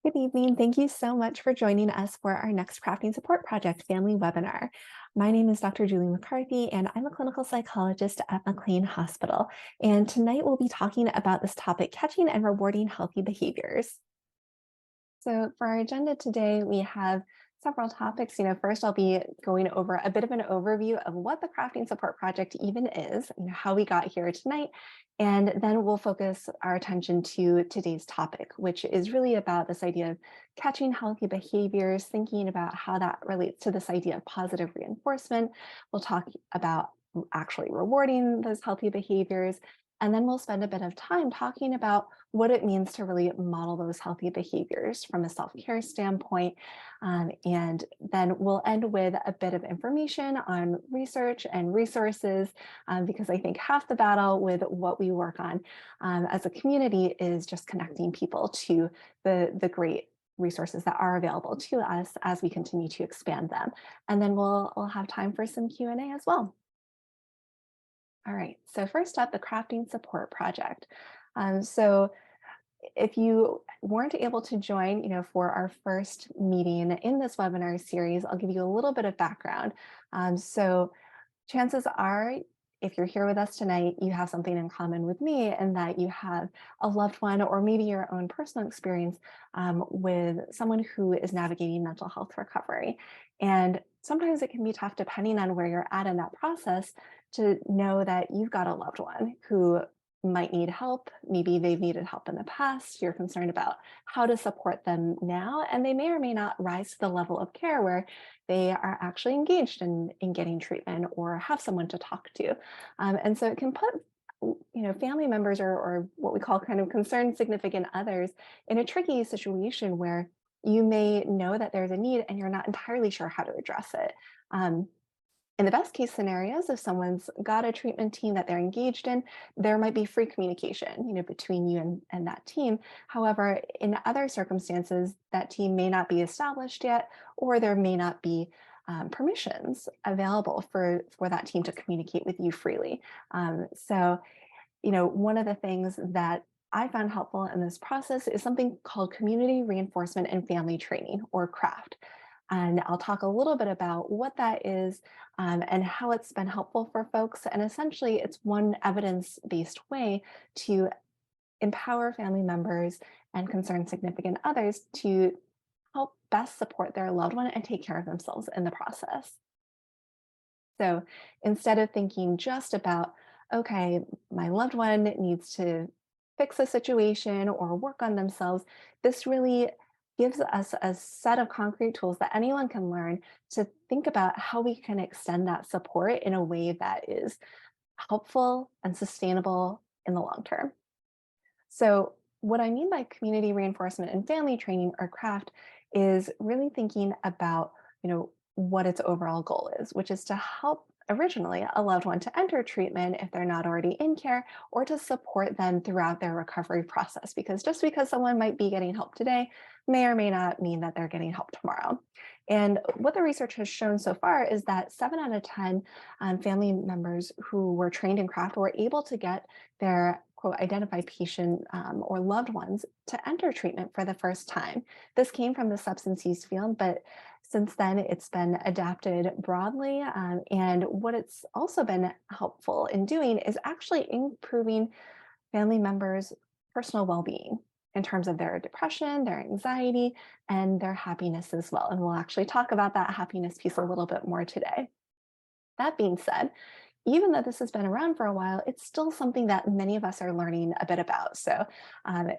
Good evening. Thank you so much for joining us for our next Crafting Support Project family webinar. My name is Dr. Julie McCarthy, and I'm a clinical psychologist at McLean Hospital. And tonight we'll be talking about this topic, catching and rewarding healthy behaviors. So for our agenda today, we have several topics. First I'll be going over a bit of an overview of what the Crafting Support Project even is, how we got here tonight, and then we'll focus our attention to today's topic, which is really about this idea of catching healthy behaviors, thinking about how that relates to this idea of positive reinforcement. We'll talk about actually rewarding those healthy behaviors. And then we'll spend a bit of time talking about what it means to really model those healthy behaviors from a self-care standpoint. And then we'll end with a bit of information on research and resources, because I think half the battle with what we work on as a community is just connecting people to the great resources that are available to us as we continue to expand them. And then we'll have time for some Q&A as well. All right, so first up, the Crafting Support Project. So if you weren't able to join, for our first meeting in this webinar series, I'll give you a little bit of background. So chances are, if you're here with us tonight, you have something in common with me and that you have a loved one or maybe your own personal experience with someone who is navigating mental health recovery. And sometimes it can be tough, depending on where you're at in that process, to know that you've got a loved one who might need help. Maybe they've needed help in the past. You're concerned about how to support them now, and they may or may not rise to the level of care where they are actually engaged in getting treatment or have someone to talk to. And so it can put family members or what we call kind of concerned significant others in a tricky situation where you may know that there's a need and you're not entirely sure how to address it. In the best case scenarios, if someone's got a treatment team that they're engaged in, there might be free communication, between you and that team. However, in other circumstances, that team may not be established yet, or there may not be permissions available for that team to communicate with you freely. So, one of the things that I found helpful in this process is something called community reinforcement and family training, or CRAFT. And I'll talk a little bit about what that is and how it's been helpful for folks. And essentially, it's one evidence-based way to empower family members and concerned significant others to help best support their loved one and take care of themselves in the process. So instead of thinking just about, okay, my loved one needs to fix a situation or work on themselves, this really gives us a set of concrete tools that anyone can learn to think about how we can extend that support in a way that is helpful and sustainable in the long term. So what I mean by community reinforcement and family training, or CRAFT, is really thinking about, what its overall goal is, which is to help originally a loved one to enter treatment if they're not already in care, or to support them throughout their recovery process. Because just because someone might be getting help today may or may not mean that they're getting help tomorrow. And what the research has shown so far is that 7 out of 10 family members who were trained in CRAFT were able to get their quote identified patient or loved ones to enter treatment for the first time. This came from the substance use field, but since then it's been adapted broadly. And what it's also been helpful in doing is actually improving family members' personal well-being in terms of their depression, their anxiety, and their happiness as well. And we'll actually talk about that happiness piece a little bit more today. That being said, even though this has been around for a while, it's still something that many of us are learning a bit about. So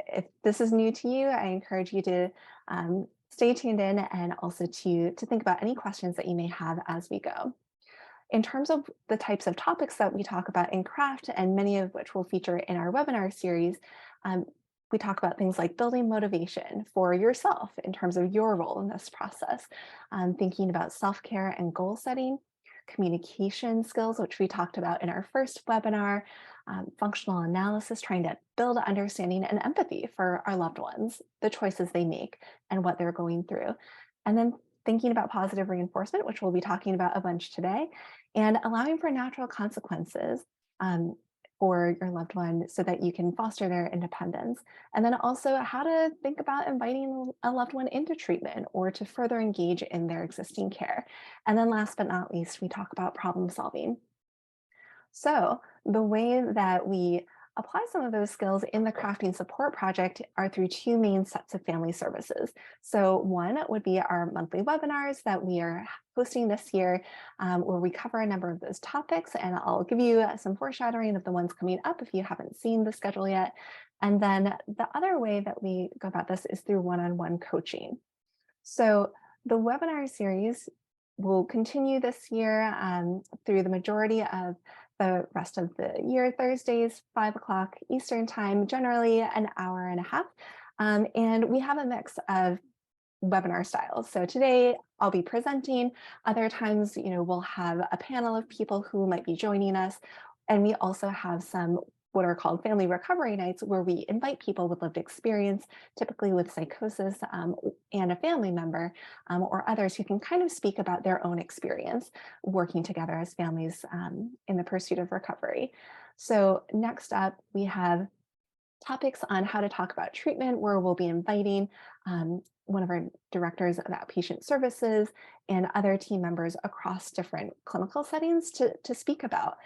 if this is new to you, I encourage you to stay tuned in and also to think about any questions that you may have as we go. In terms of the types of topics that we talk about in CRAFT, and many of which will feature in our webinar series, we talk about things like building motivation for yourself in terms of your role in this process, thinking about self-care and goal setting, communication skills, which we talked about in our first webinar, functional analysis, trying to build understanding and empathy for our loved ones, the choices they make and what they're going through. And then thinking about positive reinforcement, which we'll be talking about a bunch today, and allowing for natural consequences. for your loved one so that you can foster their independence. And then also how to think about inviting a loved one into treatment or to further engage in their existing care. And then last but not least, we talk about problem solving. So the way that we apply some of those skills in the crafting support project are through two main sets of family services. So one would be our monthly webinars that we are hosting this year, where we cover a number of those topics, and I'll give you some foreshadowing of the ones coming up if you haven't seen the schedule yet. And then the other way that we go about this is through one-on-one coaching. So the webinar series will continue this year through the majority of the rest of the year, Thursdays, 5 o'clock Eastern time, generally an hour and a half. And we have a mix of webinar styles. So today I'll be presenting. Other times, we'll have a panel of people who might be joining us. And we also have some what are called family recovery nights, where we invite people with lived experience, typically with psychosis, and a family member, or others who can kind of speak about their own experience working together as families in the pursuit of recovery. So next up, we have topics on how to talk about treatment, where we'll be inviting one of our directors of outpatient services and other team members across different clinical settings to speak about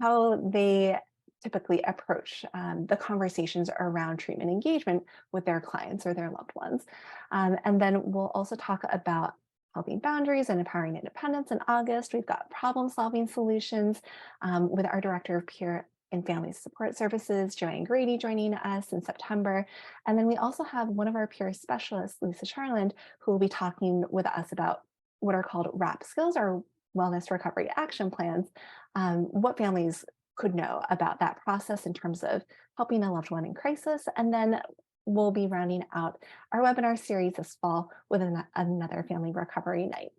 how they typically approach the conversations around treatment engagement with their clients or their loved ones. And then we'll also talk about healthy boundaries and empowering independence in August. We've got problem-solving solutions with our director of peer and family support services, Joanne Grady, joining us in September. And then we also have one of our peer specialists, Lisa Charland, who will be talking with us about what are called WRAP skills, or wellness recovery action plans, what families could know about that process in terms of helping a loved one in crisis. And then we'll be rounding out our webinar series this fall with another family recovery night.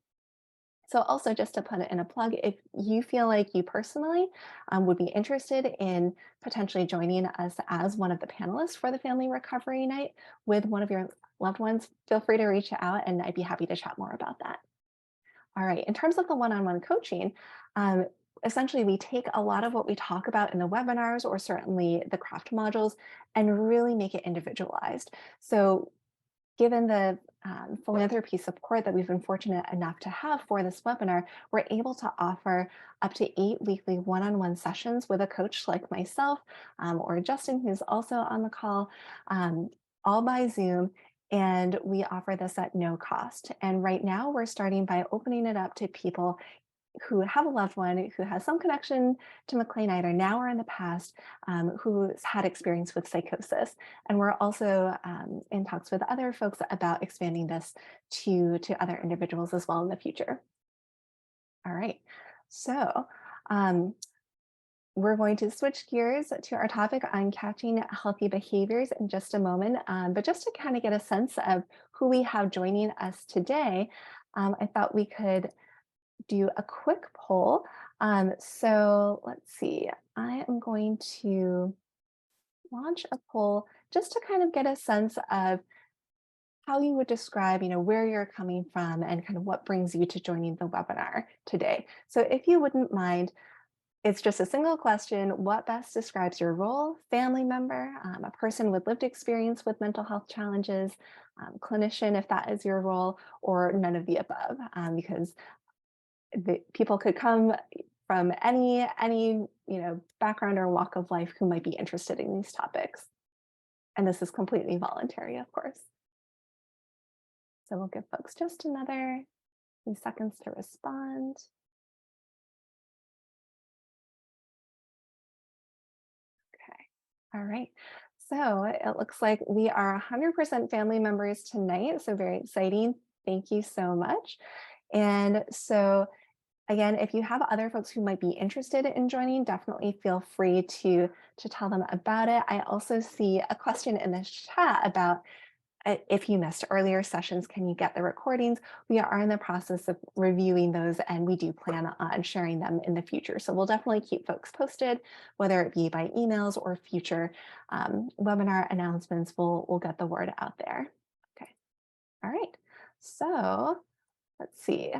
So also, just to put it in a plug, if you feel like you personally would be interested in potentially joining us as one of the panelists for the family recovery night with one of your loved ones, feel free to reach out and I'd be happy to chat more about that. All right, in terms of the one-on-one coaching, essentially we take a lot of what we talk about in the webinars or certainly the craft modules and really make it individualized. So given the philanthropy support that we've been fortunate enough to have for this webinar, we're able to offer up to 8 weekly one-on-one sessions with a coach like myself or Justin, who's also on the call, all by Zoom. And we offer this at no cost. And right now we're starting by opening it up to people who have a loved one who has some connection to McLean either now or in the past, who's had experience with psychosis. And we're also in talks with other folks about expanding this to other individuals as well in the future. All right, so we're going to switch gears to our topic on catching healthy behaviors in just a moment. But just to kind of get a sense of who we have joining us today, I thought we could do a quick poll. So let's see, I am going to launch a poll just to kind of get a sense of how you would describe, where you're coming from and kind of what brings you to joining the webinar today. So if you wouldn't mind, it's just a single question. What best describes your role? Family member, a person with lived experience with mental health challenges, clinician, if that is your role, or none of the above, because people could come from any background or walk of life who might be interested in these topics. And this is completely voluntary, of course. So we'll give folks just another few seconds to respond. Okay, all right. So it looks like we are 100% family members tonight, so very exciting. Thank you so much. And so again, if you have other folks who might be interested in joining, definitely feel free to tell them about it. I also see a question in the chat about if you missed earlier sessions, can you get the recordings? We are in the process of reviewing those, and we do plan on sharing them in the future. So we'll definitely keep folks posted, whether it be by emails or future webinar announcements. We'll get the word out there. Okay. All right. So let's see.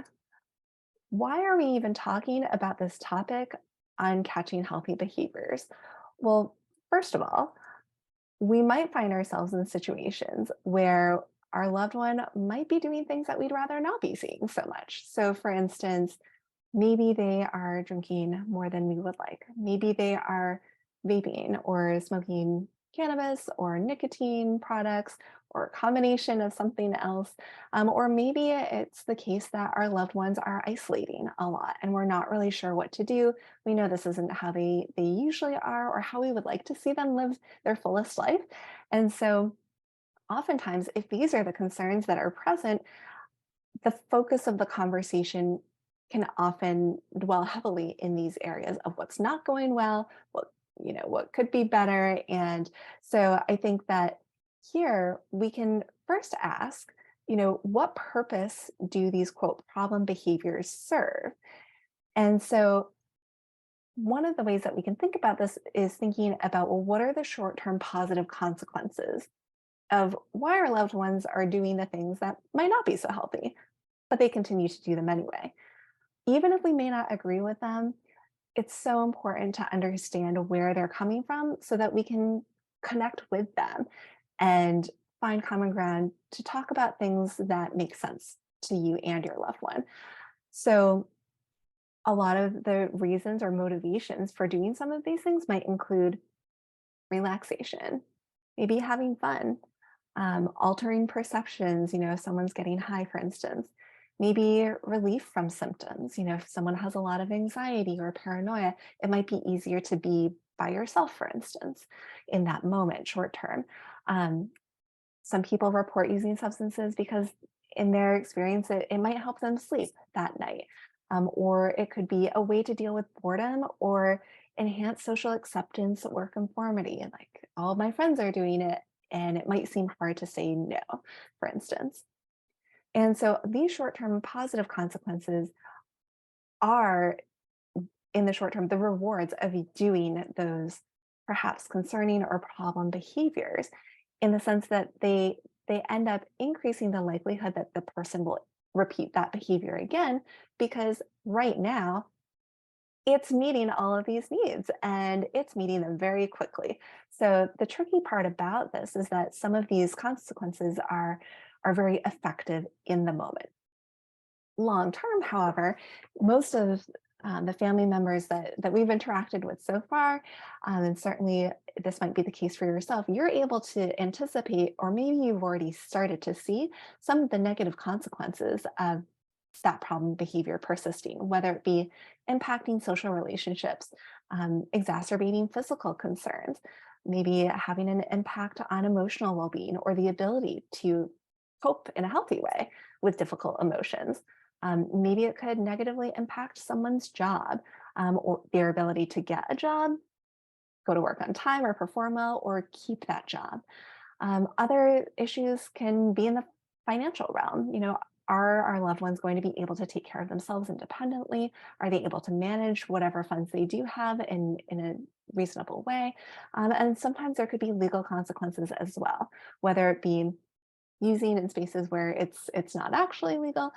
Why are we even talking about this topic on catching healthy behaviors? Well, first of all, we might find ourselves in situations where our loved one might be doing things that we'd rather not be seeing so much. So, for instance, maybe they are drinking more than we would like. Maybe they are vaping or smoking cannabis or nicotine products or a combination of something else. Or maybe it's the case that our loved ones are isolating a lot and we're not really sure what to do. We know this isn't how they usually are or how we would like to see them live their fullest life. And so oftentimes, if these are the concerns that are present, the focus of the conversation can often dwell heavily in these areas of what's not going well, what could be better. And so I think that here we can first ask, what purpose do these quote problem behaviors serve? And so one of the ways that we can think about this is thinking about, well, what are the short-term positive consequences of why our loved ones are doing the things that might not be so healthy, but they continue to do them anyway. Even if we may not agree with them, it's so important to understand where they're coming from so that we can connect with them and find common ground to talk about things that make sense to you and your loved one. So, a lot of the reasons or motivations for doing some of these things might include relaxation, maybe having fun, altering perceptions, if someone's getting high, for instance, maybe relief from symptoms. If someone has a lot of anxiety or paranoia, it might be easier to be by yourself, for instance, in that moment, short term. Um, some people report using substances because, in their experience, it might help them sleep that night. Or it could be a way to deal with boredom or enhance social acceptance or conformity. And like, all my friends are doing it, and it might seem hard to say no, for instance. And so these short term positive consequences are, in the short term, the rewards of doing those perhaps concerning or problem behaviors, in the sense that they end up increasing the likelihood that the person will repeat that behavior again, because right now it's meeting all of these needs and it's meeting them very quickly. So the tricky part about this is that some of these consequences are very effective in the moment. Long term, however, most of the family members that we've interacted with so far, and certainly this might be the case for yourself, you're able to anticipate, or maybe you've already started to see some of the negative consequences of that problem behavior persisting, whether it be impacting social relationships, exacerbating physical concerns, maybe having an impact on emotional well being or the ability to cope in a healthy way with difficult emotions. Maybe it could negatively impact someone's job, or their ability to get a job, go to work on time or perform well, or keep that job. Other issues can be in the financial realm. Are our loved ones going to be able to take care of themselves independently? Are they able to manage whatever funds they do have in a reasonable way? And sometimes there could be legal consequences as well, whether it be using in spaces where it's not actually legal,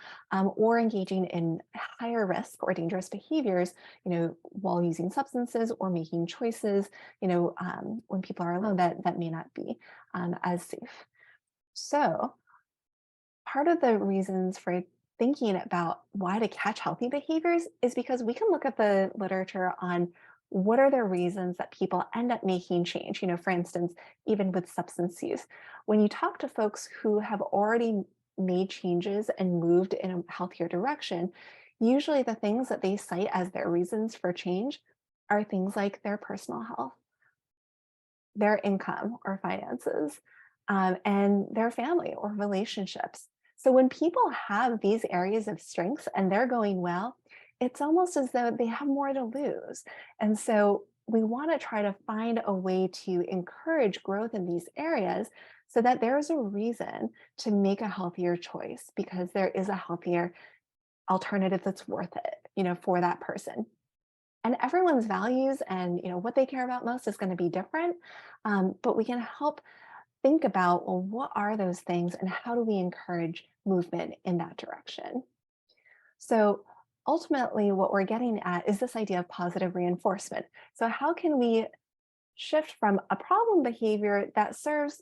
or engaging in higher risk or dangerous behaviors, while using substances or making choices, when people are alone that may not be as safe. So part of the reasons for thinking about why to catch healthy behaviors is because we can look at the literature on what are the reasons that people end up making change. For instance, even with substance use, when you talk to folks who have already made changes and moved in a healthier direction, usually the things that they cite as their reasons for change are things like their personal health, their income or finances, and their family or relationships. So when people have these areas of strengths and they're going well, it's almost as though they have more to lose. And so we want to try to find a way to encourage growth in these areas so that there's a reason to make a healthier choice because there is a healthier alternative that's worth it, for that person. And everyone's values and what they care about most is going to be different, but we can help think about, well, what are those things and how do we encourage movement in that direction? So ultimately, what we're getting at is this idea of positive reinforcement. So how can we shift from a problem behavior that serves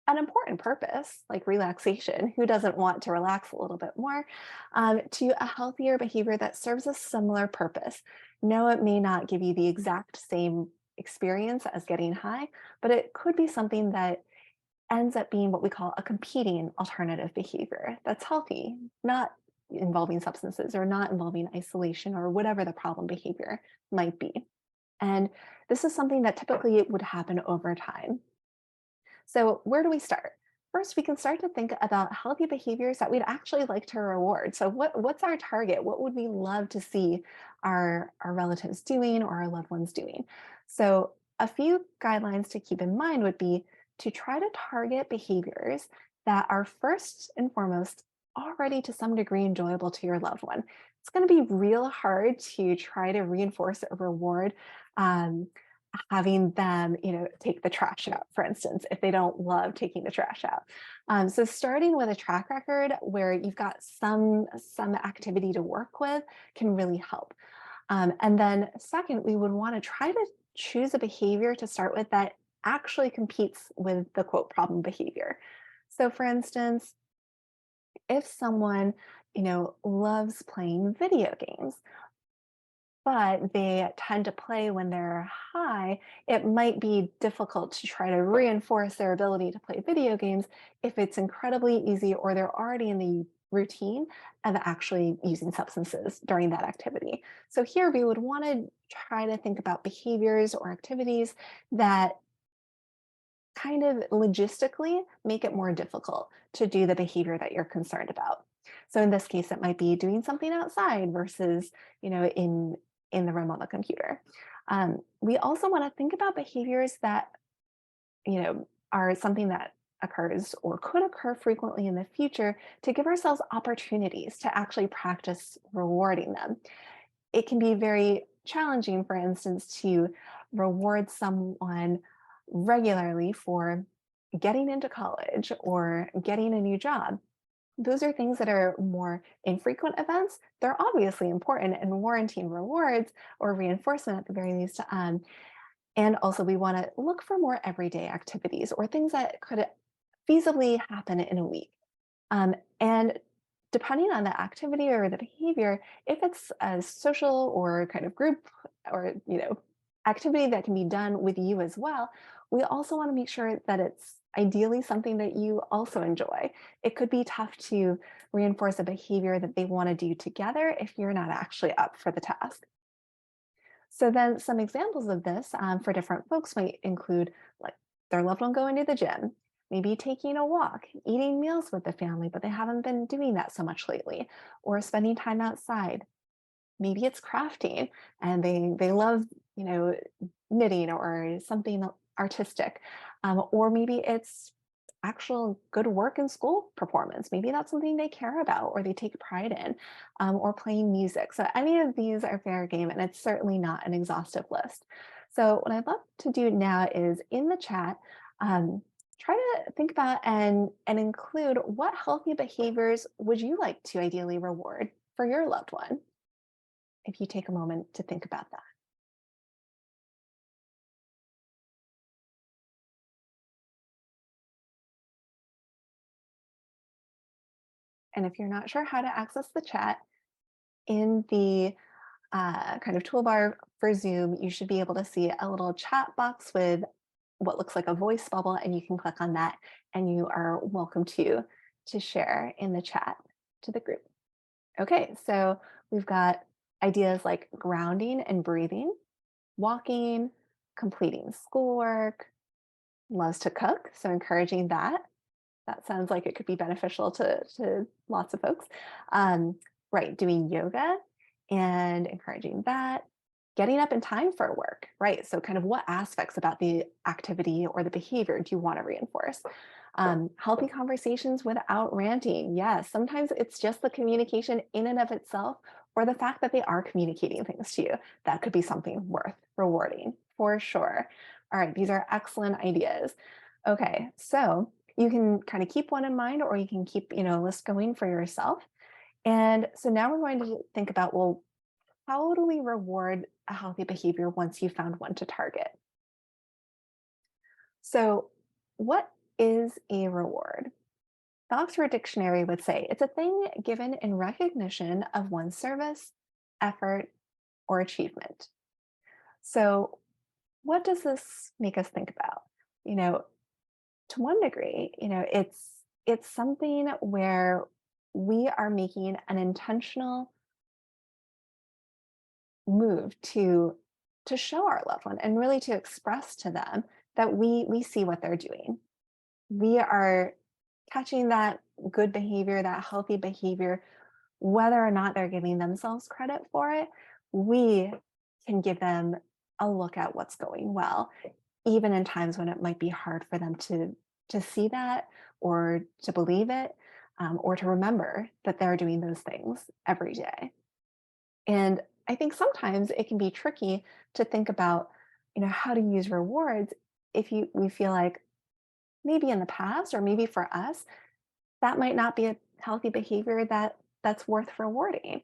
an important purpose, like relaxation, who doesn't want to relax a little bit more, to a healthier behavior that serves a similar purpose. No, it may not give you the exact same experience as getting high, but it could be something that ends up being what we call a competing alternative behavior that's healthy, not involving substances or not involving isolation or whatever the problem behavior might be. And this is something that typically would happen over time. So where do we start? First, we can start to think about healthy behaviors that we'd actually like to reward. So what's our target? What would we love to see our relatives doing or our loved ones doing? So a few guidelines to keep in mind would be to try to target behaviors that are first and foremost already to some degree enjoyable to your loved one. It's going to be real hard to try to reinforce a reward um, having them, take the trash out, for instance, if they don't love taking the trash out. So starting with a track record where you've got some activity to work with can really help. And then second, we would want to try to choose a behavior to start with that actually competes with the quote problem behavior. So for instance, if someone, loves playing video games, but they tend to play when they're high, it might be difficult to try to reinforce their ability to play video games if it's incredibly easy or they're already in the routine of actually using substances during that activity. So here we would want to try to think about behaviors or activities that kind of logistically make it more difficult to do the behavior that you're concerned about. So in this case, it might be doing something outside versus, in the room on the computer. We also want to think about behaviors that, are something that occurs or could occur frequently in the future to give ourselves opportunities to actually practice rewarding them. It can be very challenging, for instance, to reward someone regularly for getting into college or getting a new job. Those are things that are more infrequent events. They're obviously important and warranting rewards or reinforcement at the very least. And also, we want to look for more everyday activities or things that could feasibly happen in a week. And depending on the activity or the behavior, if it's a social or kind of group or activity that can be done with you as well, we also want to make sure that it's ideally something that you also enjoy. It could be tough to reinforce a behavior that they want to do together if you're not actually up for the task. So then some examples of this for different folks might include like their loved one going to the gym, maybe taking a walk, eating meals with the family, but they haven't been doing that so much lately, or spending time outside. Maybe it's crafting and they love, you know, knitting or something artistic. Or maybe it's actual good work and school performance. Maybe that's something they care about or they take pride in, or playing music. So any of these are fair game, and it's certainly not an exhaustive list. So what I'd love to do now is in the chat, try to think about and include what healthy behaviors would you like to ideally reward for your loved one, if you take a moment to think about that. And if you're not sure how to access the chat, in the kind of toolbar for Zoom, you should be able to see a little chat box with what looks like a voice bubble, and you can click on that, and you are welcome to share in the chat to the group. Okay, so we've got ideas like grounding and breathing, walking, completing schoolwork, loves to cook, so encouraging that. That sounds like it could be beneficial to lots of folks. Right, doing yoga and encouraging that. Getting up in time for work, right? So, kind of what aspects about the activity or the behavior do you want to reinforce? Healthy conversations without ranting. Yes, sometimes it's just the communication in and of itself, or the fact that they are communicating things to you. That could be something worth rewarding for sure. All right, these are excellent ideas. Okay, so you can kind of keep one in mind, or you can keep, a list going for yourself. And so now we're going to think about, well, how do we reward a healthy behavior once you found one to target? So, what is a reward? The Oxford Dictionary would say it's a thing given in recognition of one's service, effort, or achievement. So, what does this make us think about? You know, to one degree, it's something where we are making an intentional move to show our loved one and really to express to them that we see what they're doing. We are catching that good behavior, that healthy behavior, whether or not they're giving themselves credit for it. We can give them a look at what's going well, even in times when it might be hard for them to see that or to believe it, or to remember that they're doing those things every day. And I think sometimes it can be tricky to think about, how to use rewards if we feel like maybe in the past or maybe for us that might not be a healthy behavior that's worth rewarding.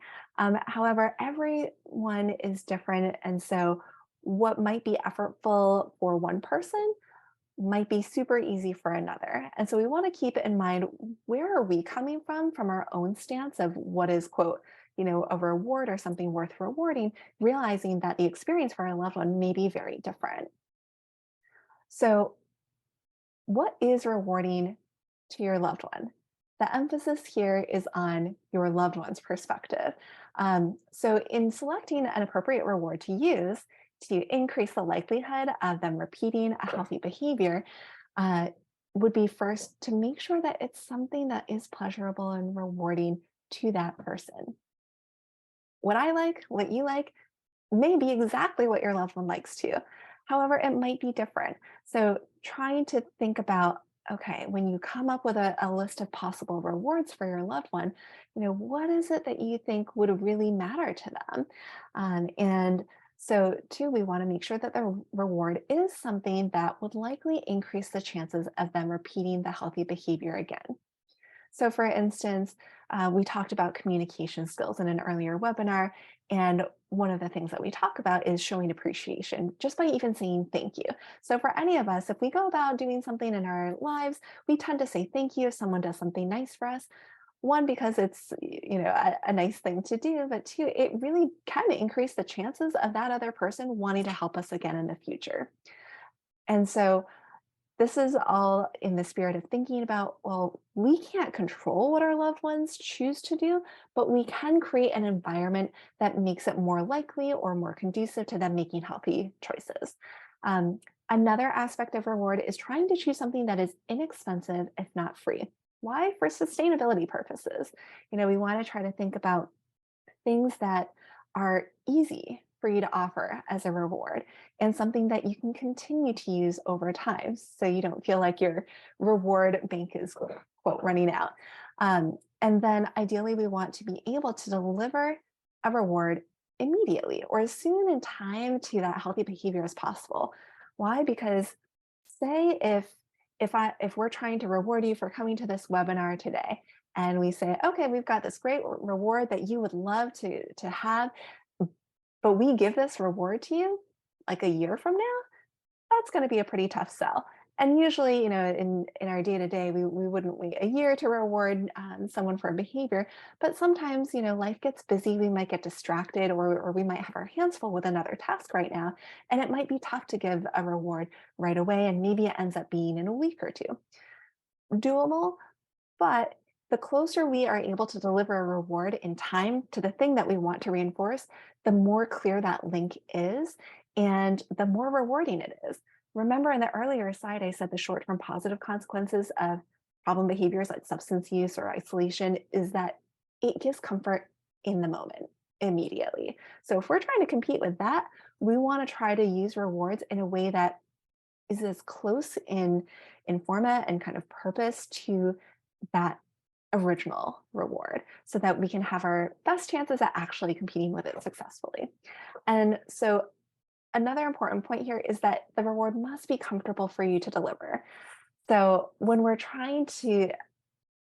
However, everyone is different, and so what might be effortful for one person might be super easy for another. And so we want to keep in mind, where are we coming from our own stance of what is, quote, a reward or something worth rewarding, realizing that the experience for our loved one may be very different. So, what is rewarding to your loved one? The emphasis here is on your loved one's perspective. So, in selecting an appropriate reward to use to increase the likelihood of them repeating a healthy behavior, uh, would be first to make sure that it's something that is pleasurable and rewarding to that person. What I like, what you like, may be exactly what your loved one likes too. However, it might be different. So trying to think about, okay, when you come up with a list of possible rewards for your loved one, what is it that you think would really matter to them? And so too, we want to make sure that the reward is something that would likely increase the chances of them repeating the healthy behavior again. So, for instance, we talked about communication skills in an earlier webinar. And one of the things that we talk about is showing appreciation just by even saying thank you. So, for any of us, if we go about doing something in our lives, we tend to say thank you if someone does something nice for us. One, because it's a nice thing to do, but two, it really can increase the chances of that other person wanting to help us again in the future. And so this is all in the spirit of thinking about, well, we can't control what our loved ones choose to do, but we can create an environment that makes it more likely or more conducive to them making healthy choices. Um, Another aspect of reward is trying to choose something that is inexpensive, if not free. Why? For sustainability purposes. We want to try to think about things that are easy for you to offer as a reward and something that you can continue to use over time so you don't feel like your reward bank is, quote, running out. And then ideally, we want to be able to deliver a reward immediately or as soon in time to that healthy behavior as possible. Why? Because say if we're trying to reward you for coming to this webinar today and we say, okay, we've got this great reward that you would love to have, but we give this reward to you like a year from now, that's going to be a pretty tough sell. And usually, in our day to day, we wouldn't wait a year to reward someone for a behavior. But sometimes, life gets busy. We might get distracted, or we might have our hands full with another task right now. And it might be tough to give a reward right away. And maybe it ends up being in a week or two. Doable, but the closer we are able to deliver a reward in time to the thing that we want to reinforce, the more clear that link is and the more rewarding it is. Remember in the earlier slide, I said the short term positive consequences of problem behaviors like substance use or isolation is that it gives comfort in the moment immediately. So if we're trying to compete with that, we want to try to use rewards in a way that is as close in format and kind of purpose to that original reward so that we can have our best chances at actually competing with it successfully. And so another important point here is that the reward must be comfortable for you to deliver. So when we're trying to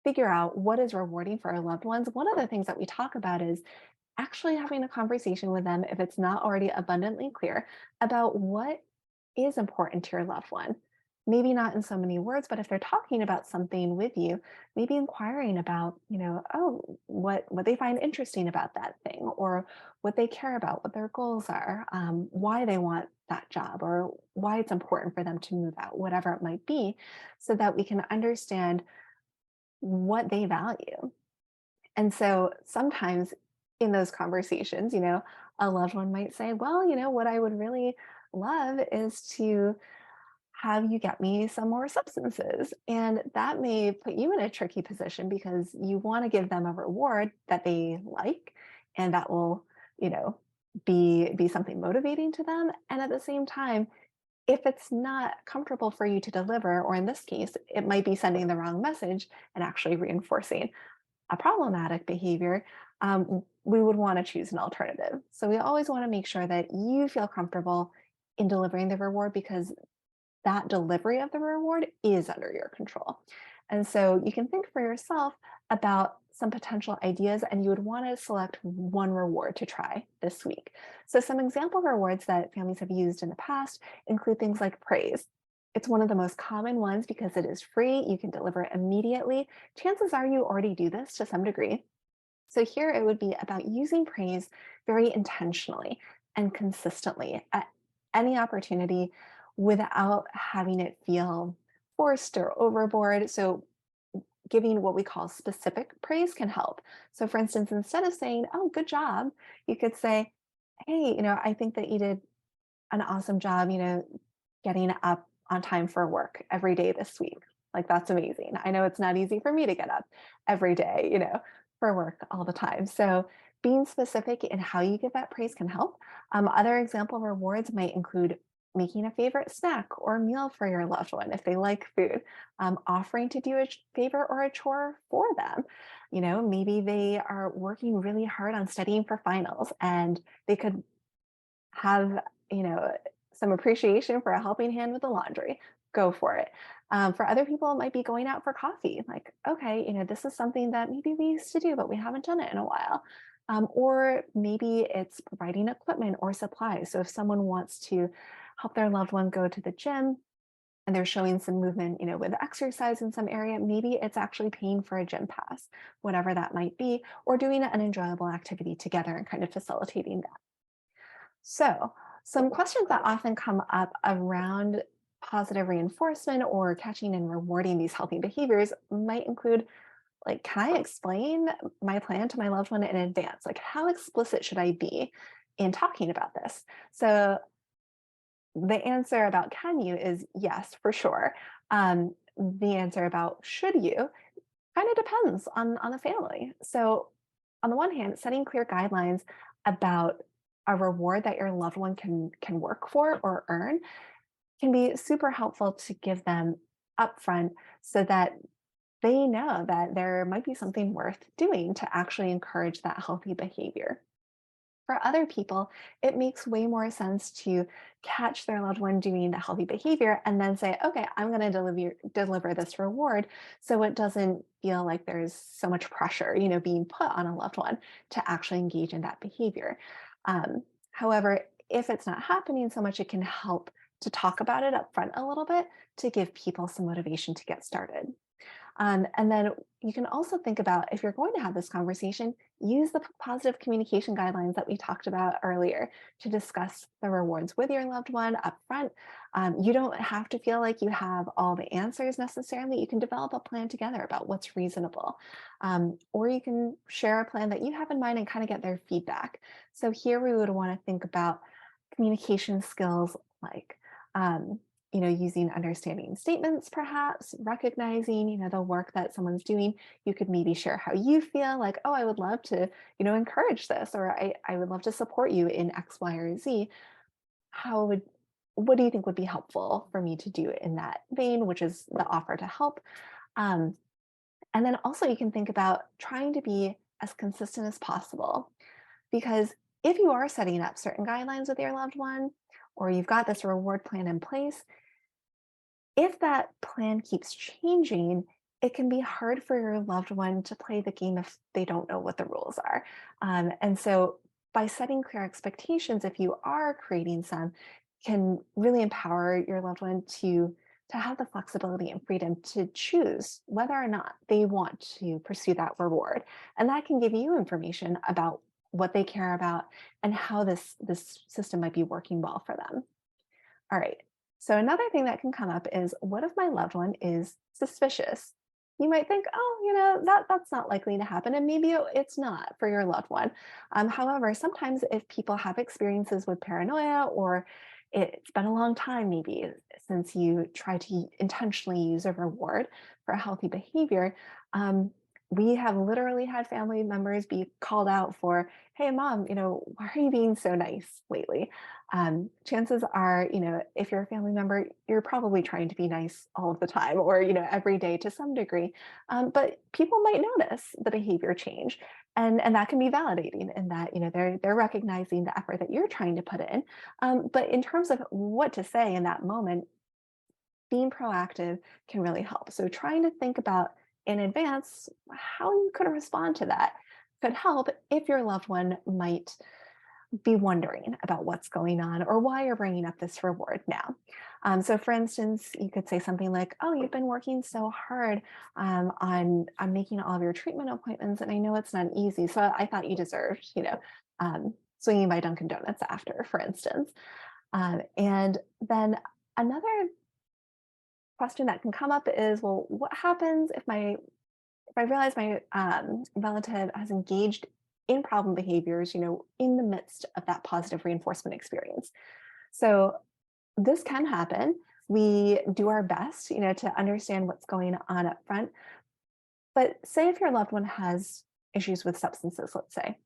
figure out what is rewarding for our loved ones, one of the things that we talk about is actually having a conversation with them, if it's not already abundantly clear, about what is important to your loved one. maybe not in so many words, but if they're talking about something with you, maybe inquiring about, oh, what they find interesting about that thing, or what they care about, what their goals are, why they want that job, or why it's important for them to move out, whatever it might be, so that we can understand what they value. And so sometimes in those conversations, a loved one might say, well, what I would really love is to have you get me some more substances. And that may put you in a tricky position because you want to give them a reward that they like, and that will, you know, be something motivating to them. And at the same time, if it's not comfortable for you to deliver, or in this case, it might be sending the wrong message and actually reinforcing a problematic behavior, we would want to choose an alternative. So we always want to make sure that you feel comfortable in delivering the reward, because that delivery of the reward is under your control. And so you can think for yourself about some potential ideas, and you would want to select one reward to try this week. So some example rewards that families have used in the past include things like praise. It's one of the most common ones because it is free. You can deliver it immediately. Chances are you already do this to some degree. So here it would be about using praise very intentionally and consistently at any opportunity without having it feel forced or overboard. So giving what we call specific praise can help. So for instance, instead of saying, oh, good job, you could say, hey, I think that you did an awesome job, getting up on time for work every day this week. Like, that's amazing. I know it's not easy for me to get up every day, for work all the time. So being specific in how you give that praise can help. Other example rewards might include making a favorite snack or meal for your loved one if they like food, offering to do a favor or a chore for them. Maybe they are working really hard on studying for finals, and they could have, some appreciation for a helping hand with the laundry. Go for it. For other people, it might be going out for coffee. Like, okay, this is something that maybe we used to do, but we haven't done it in a while. Or maybe it's providing equipment or supplies. So if someone wants to help their loved one go to the gym and they're showing some movement, with exercise in some area, maybe it's actually paying for a gym pass, whatever that might be, or doing an enjoyable activity together and kind of facilitating that. So, some questions that often come up around positive reinforcement or catching and rewarding these healthy behaviors might include, like, can I explain my plan to my loved one in advance? Like, how explicit should I be in talking about this? So, the answer about can you is yes, for sure. The answer about should you kind of depends on the family. So, on the one hand, setting clear guidelines about a reward that your loved one can work for or earn can be super helpful to give them upfront, so that they know that there might be something worth doing to actually encourage that healthy behavior. For other people, it makes way more sense to catch their loved one doing the healthy behavior and then say, okay, I'm going to deliver this reward, so it doesn't feel like there's so much pressure, being put on a loved one to actually engage in that behavior. However, if it's not happening so much, it can help to talk about it up front a little bit to give people some motivation to get started. And then you can also think about, if you're going to have this conversation, use the positive communication guidelines that we talked about earlier to discuss the rewards with your loved one up front. You don't have to feel like you have all the answers necessarily. You can develop a plan together about what's reasonable. Or you can share a plan that you have in mind and kind of get their feedback. So here we would want to think about communication skills like, using understanding statements, perhaps recognizing, the work that someone's doing. You could maybe share how you feel, like, oh, I would love to, encourage this, or I would love to support you in X, Y, or Z. What do you think would be helpful for me to do in that vein, which is the offer to help? Um, and then also you can think about trying to be as consistent as possible, because if you are setting up certain guidelines with your loved one, or you've got this reward plan in place, if that plan keeps changing, it can be hard for your loved one to play the game if they don't know what the rules are. And so by setting clear expectations, if you are creating some, can really empower your loved one to to have the flexibility and freedom to choose whether or not they want to pursue that reward. And that can give you information about what they care about and how this system might be working well for them. All right. So another thing that can come up is, what if my loved one is suspicious? You might think, oh, that's not likely to happen, and maybe it's not for your loved one. However, sometimes if people have experiences with paranoia, or it's been a long time maybe since you tried to intentionally use a reward for a healthy behavior, we have literally had family members be called out for, hey, mom, why are you being so nice lately? Chances are, if you're a family member, you're probably trying to be nice all of the time, or, every day to some degree. But people might notice the behavior change. And that can be validating in that, they're recognizing the effort that you're trying to put in. But in terms of what to say in that moment, being proactive can really help. So trying to think about in advance how you could respond to that could help if your loved one might be wondering about what's going on or why you're bringing up this reward now. So, for instance, you could say something like, "Oh, you've been working so hard on making all of your treatment appointments, and I know it's not easy. So I thought you deserved, swinging by Dunkin' Donuts after, for instance." And then another question that can come up is, well, what happens if I realize my relative has engaged in problem behaviors, in the midst of that positive reinforcement experience? So this can happen. We do our best, to understand what's going on up front. But say if your loved one has issues with substances, let's say,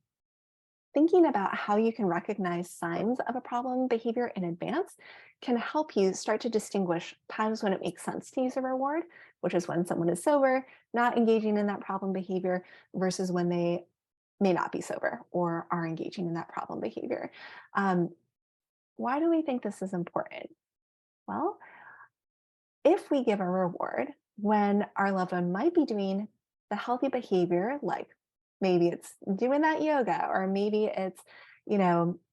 thinking about how you can recognize signs of a problem behavior in advance can help you start to distinguish times when it makes sense to use a reward, which is when someone is sober, not engaging in that problem behavior, versus when they may not be sober or are engaging in that problem behavior. Um, why do we think this is important? Well, if we give a reward when our loved one might be doing the healthy behavior, like maybe it's doing that yoga, or maybe it's,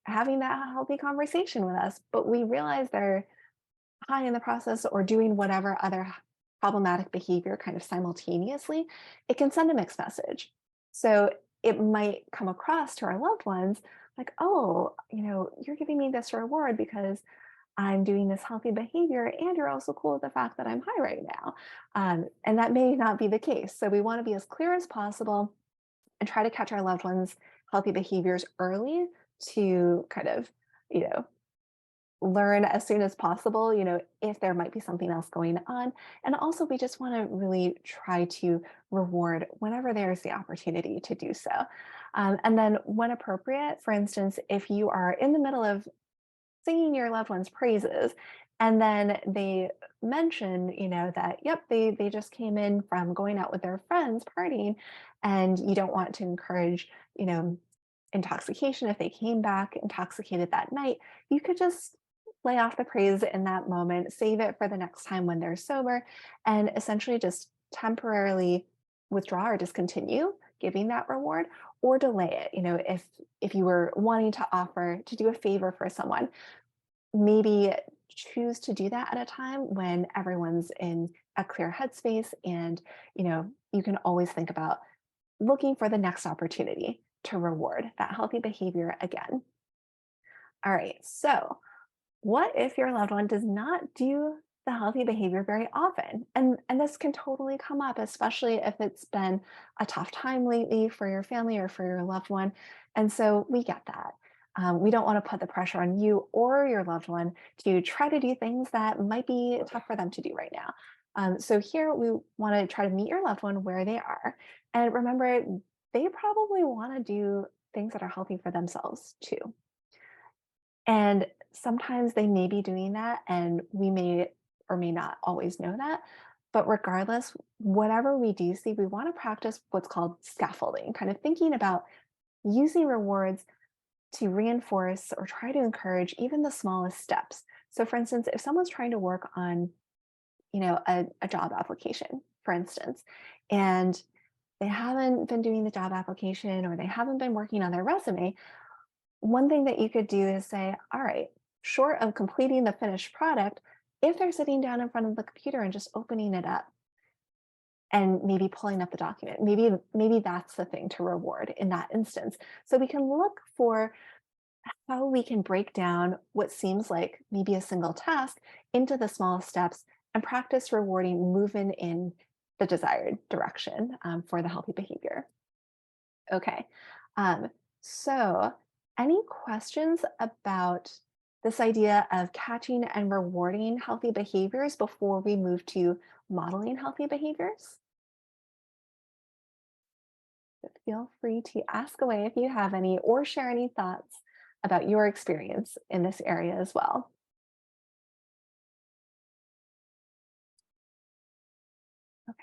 having that healthy conversation with us, but we realize they're high in the process or doing whatever other problematic behavior kind of simultaneously, it can send a mixed message. So it might come across to our loved ones like, oh, you're giving me this reward because I'm doing this healthy behavior, and you're also cool with the fact that I'm high right now. And that may not be the case. So we want to be as clear as possible and try to catch our loved ones' healthy behaviors early to kind of, you know, learn as soon as possible, if there might be something else going on. And also, we just want to really try to reward whenever there's the opportunity to do so. And then, when appropriate, for instance, if you are in the middle of singing your loved one's praises, and then they mention, that, yep, they just came in from going out with their friends partying, and you don't want to encourage, intoxication if they came back intoxicated that night, you could just lay off the praise in that moment, save it for the next time when they're sober, and essentially just temporarily withdraw or discontinue giving that reward, or delay it. If you were wanting to offer to do a favor for someone, maybe choose to do that at a time when everyone's in a clear headspace, and you can always think about looking for the next opportunity to reward that healthy behavior again. All right, so what if your loved one does not do the healthy behavior very often? And this can totally come up, especially if it's been a tough time lately for your family or for your loved one. And so we get that. We don't want to put the pressure on you or your loved one to try to do things that might be tough for them to do right now. So here we want to try to meet your loved one where they are. And remember, they probably want to do things that are healthy for themselves too. And sometimes they may be doing that, and we may or may not always know that. But regardless, whatever we do see, we want to practice what's called scaffolding, kind of thinking about using rewards to reinforce or try to encourage even the smallest steps. So, for instance, if someone's trying to work on, a job application, for instance, and they haven't been doing the job application, or they haven't been working on their resume, one thing that you could do is say, all right, short of completing the finished product, if they're sitting down in front of the computer and just opening it up and maybe pulling up the document, maybe that's the thing to reward in that instance. So we can look for how we can break down what seems like maybe a single task into the small steps and practice rewarding movement in the desired direction for the healthy behavior. Okay. Um, so, any questions about this idea of catching and rewarding healthy behaviors before we move to modeling healthy behaviors? Feel free to ask away if you have any or share any thoughts about your experience in this area as well. Okay,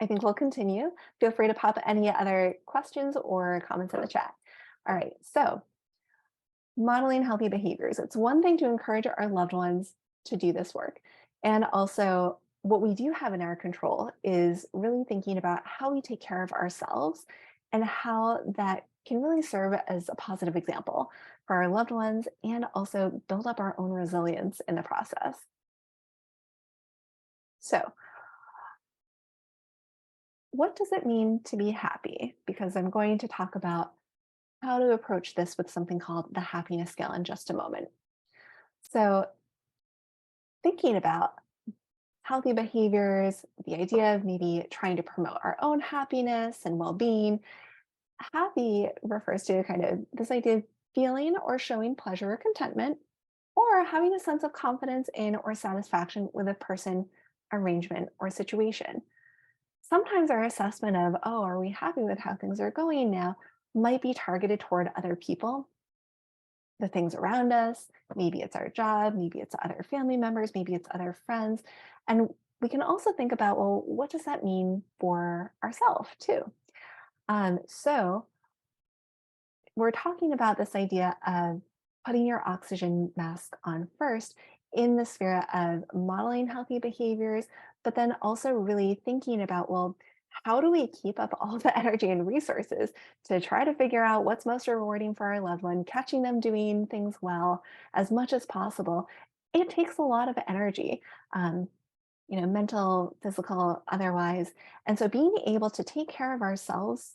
I think we'll continue. Feel free to pop any other questions or comments in the chat. All right, so modeling healthy behaviors. It's one thing to encourage our loved ones to do this work. And also, what we do have in our control is really thinking about how we take care of ourselves and how that can really serve as a positive example for our loved ones and also build up our own resilience in the process. So, what does it mean to be happy? Because I'm going to talk about how to approach this with something called the happiness scale in just a moment. So, thinking about healthy behaviors, the idea of maybe trying to promote our own happiness and well being. Happy refers to kind of this idea of feeling or showing pleasure or contentment, or having a sense of confidence in or satisfaction with a person, arrangement, or situation. Sometimes our assessment of, oh, are we happy with how things are going now, might be targeted toward other people, the things around us. Maybe it's our job, maybe it's other family members, maybe it's other friends. And we can also think about, well, what does that mean for ourselves too? So we're talking about this idea of putting your oxygen mask on first in the sphere of modeling healthy behaviors, but then also really thinking about, well, how do we keep up all the energy and resources to try to figure out what's most rewarding for our loved one, catching them doing things well as much as possible? It takes a lot of energy, um, mental, physical, otherwise. And so being able to take care of ourselves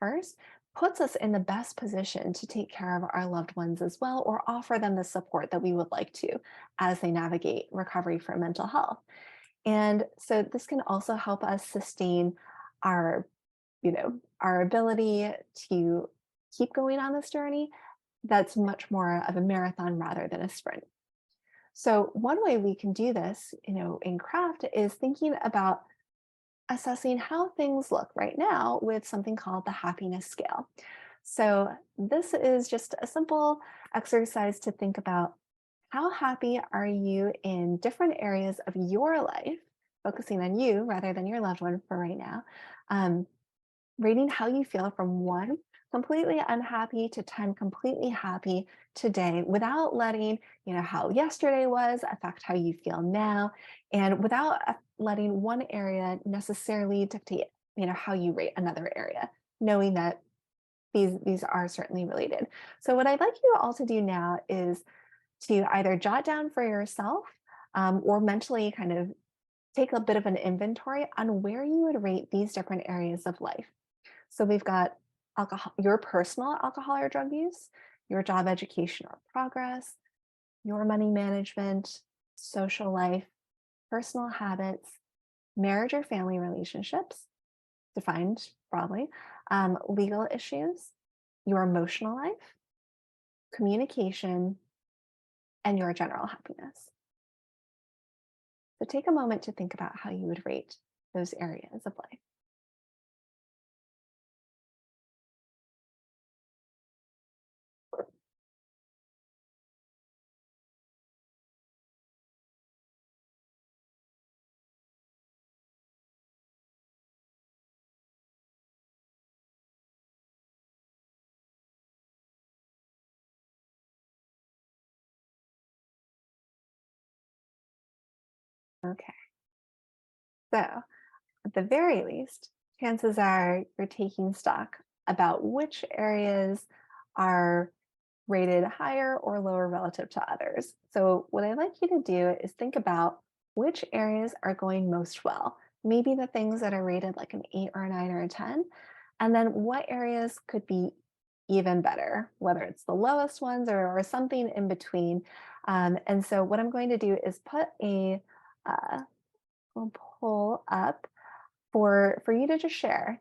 first puts us in the best position to take care of our loved ones as well, or offer them the support that we would like to as they navigate recovery from mental health. And so this can also help us sustain our, our ability to keep going on this journey that's much more of a marathon rather than a sprint. So one way we can do this, in craft is thinking about assessing how things look right now with something called the happiness scale. So this is just a simple exercise to think about how happy are you in different areas of your life, focusing on you rather than your loved one for right now. Um, Rating how you feel from 1 completely unhappy to 10 completely happy today without letting, how yesterday was affect how you feel now, and without letting one area necessarily dictate, how you rate another area, knowing that these are certainly related. So what I'd like you all to do now is to either jot down for yourself, or mentally kind of take a bit of an inventory on where you would rate these different areas of life. So we've got your personal alcohol or drug use, your job, education, or progress, your money management, social life, personal habits, marriage or family relationships, defined broadly, legal issues, your emotional life, communication, and your general happiness. So take a moment to think about how you would rate those areas of life. Okay, so at the very least, chances are you're taking stock about which areas are rated higher or lower relative to others. So what I'd like you to do is think about which areas are going most well. Maybe the things that are rated like an 8 or a 9 or a 10. And then what areas could be even better, whether it's the lowest ones or something in between. And so what I'm going to do is put uh, a poll up for you to just share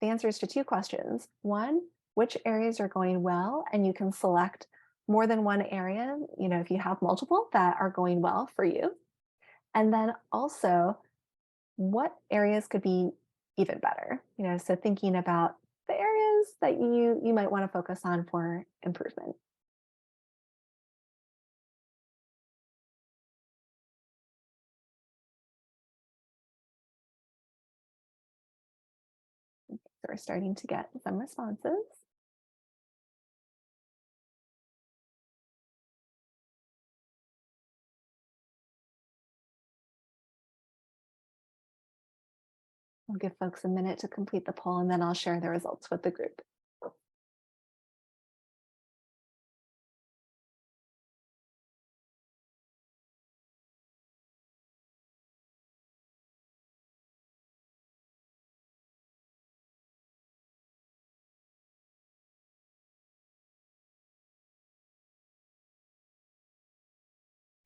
the answers to two questions. One, which areas are going well, and you can select more than one area, if you have multiple that are going well for you. And then also, what areas could be even better? So thinking about the areas that you might want to focus on for improvement. So we're starting to get some responses. I'll give folks a minute to complete the poll, and then I'll share the results with the group.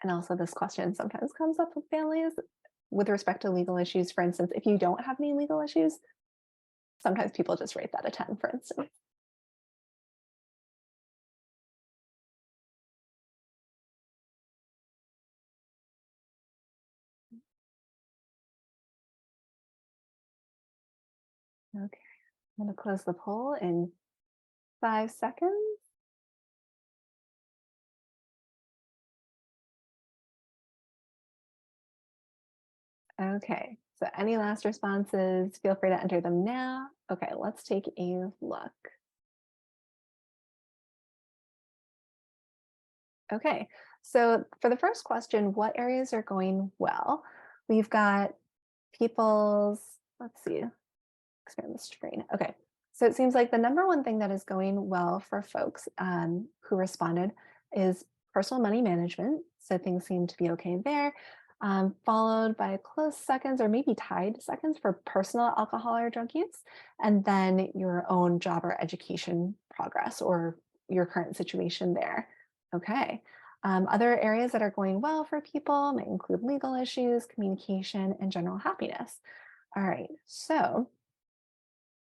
And also this question sometimes comes up with families with respect to legal issues. For instance, if you don't have any legal issues, sometimes people just rate that a 10, for instance. Okay, I'm going to close the poll in 5 seconds. Okay, so any last responses, feel free to enter them now. Okay, let's take a look. Okay, so for the first question, what areas are going well? We've got let's see, expand the screen. Okay, so it seems like the number one thing that is going well for folks who responded is personal money management. So things seem to be okay there. Followed by close seconds or maybe tied seconds for personal alcohol or drug use, and then your own job or education progress or your current situation there. Okay. Other areas that are going well for people might include legal issues, communication, and general happiness. All right. So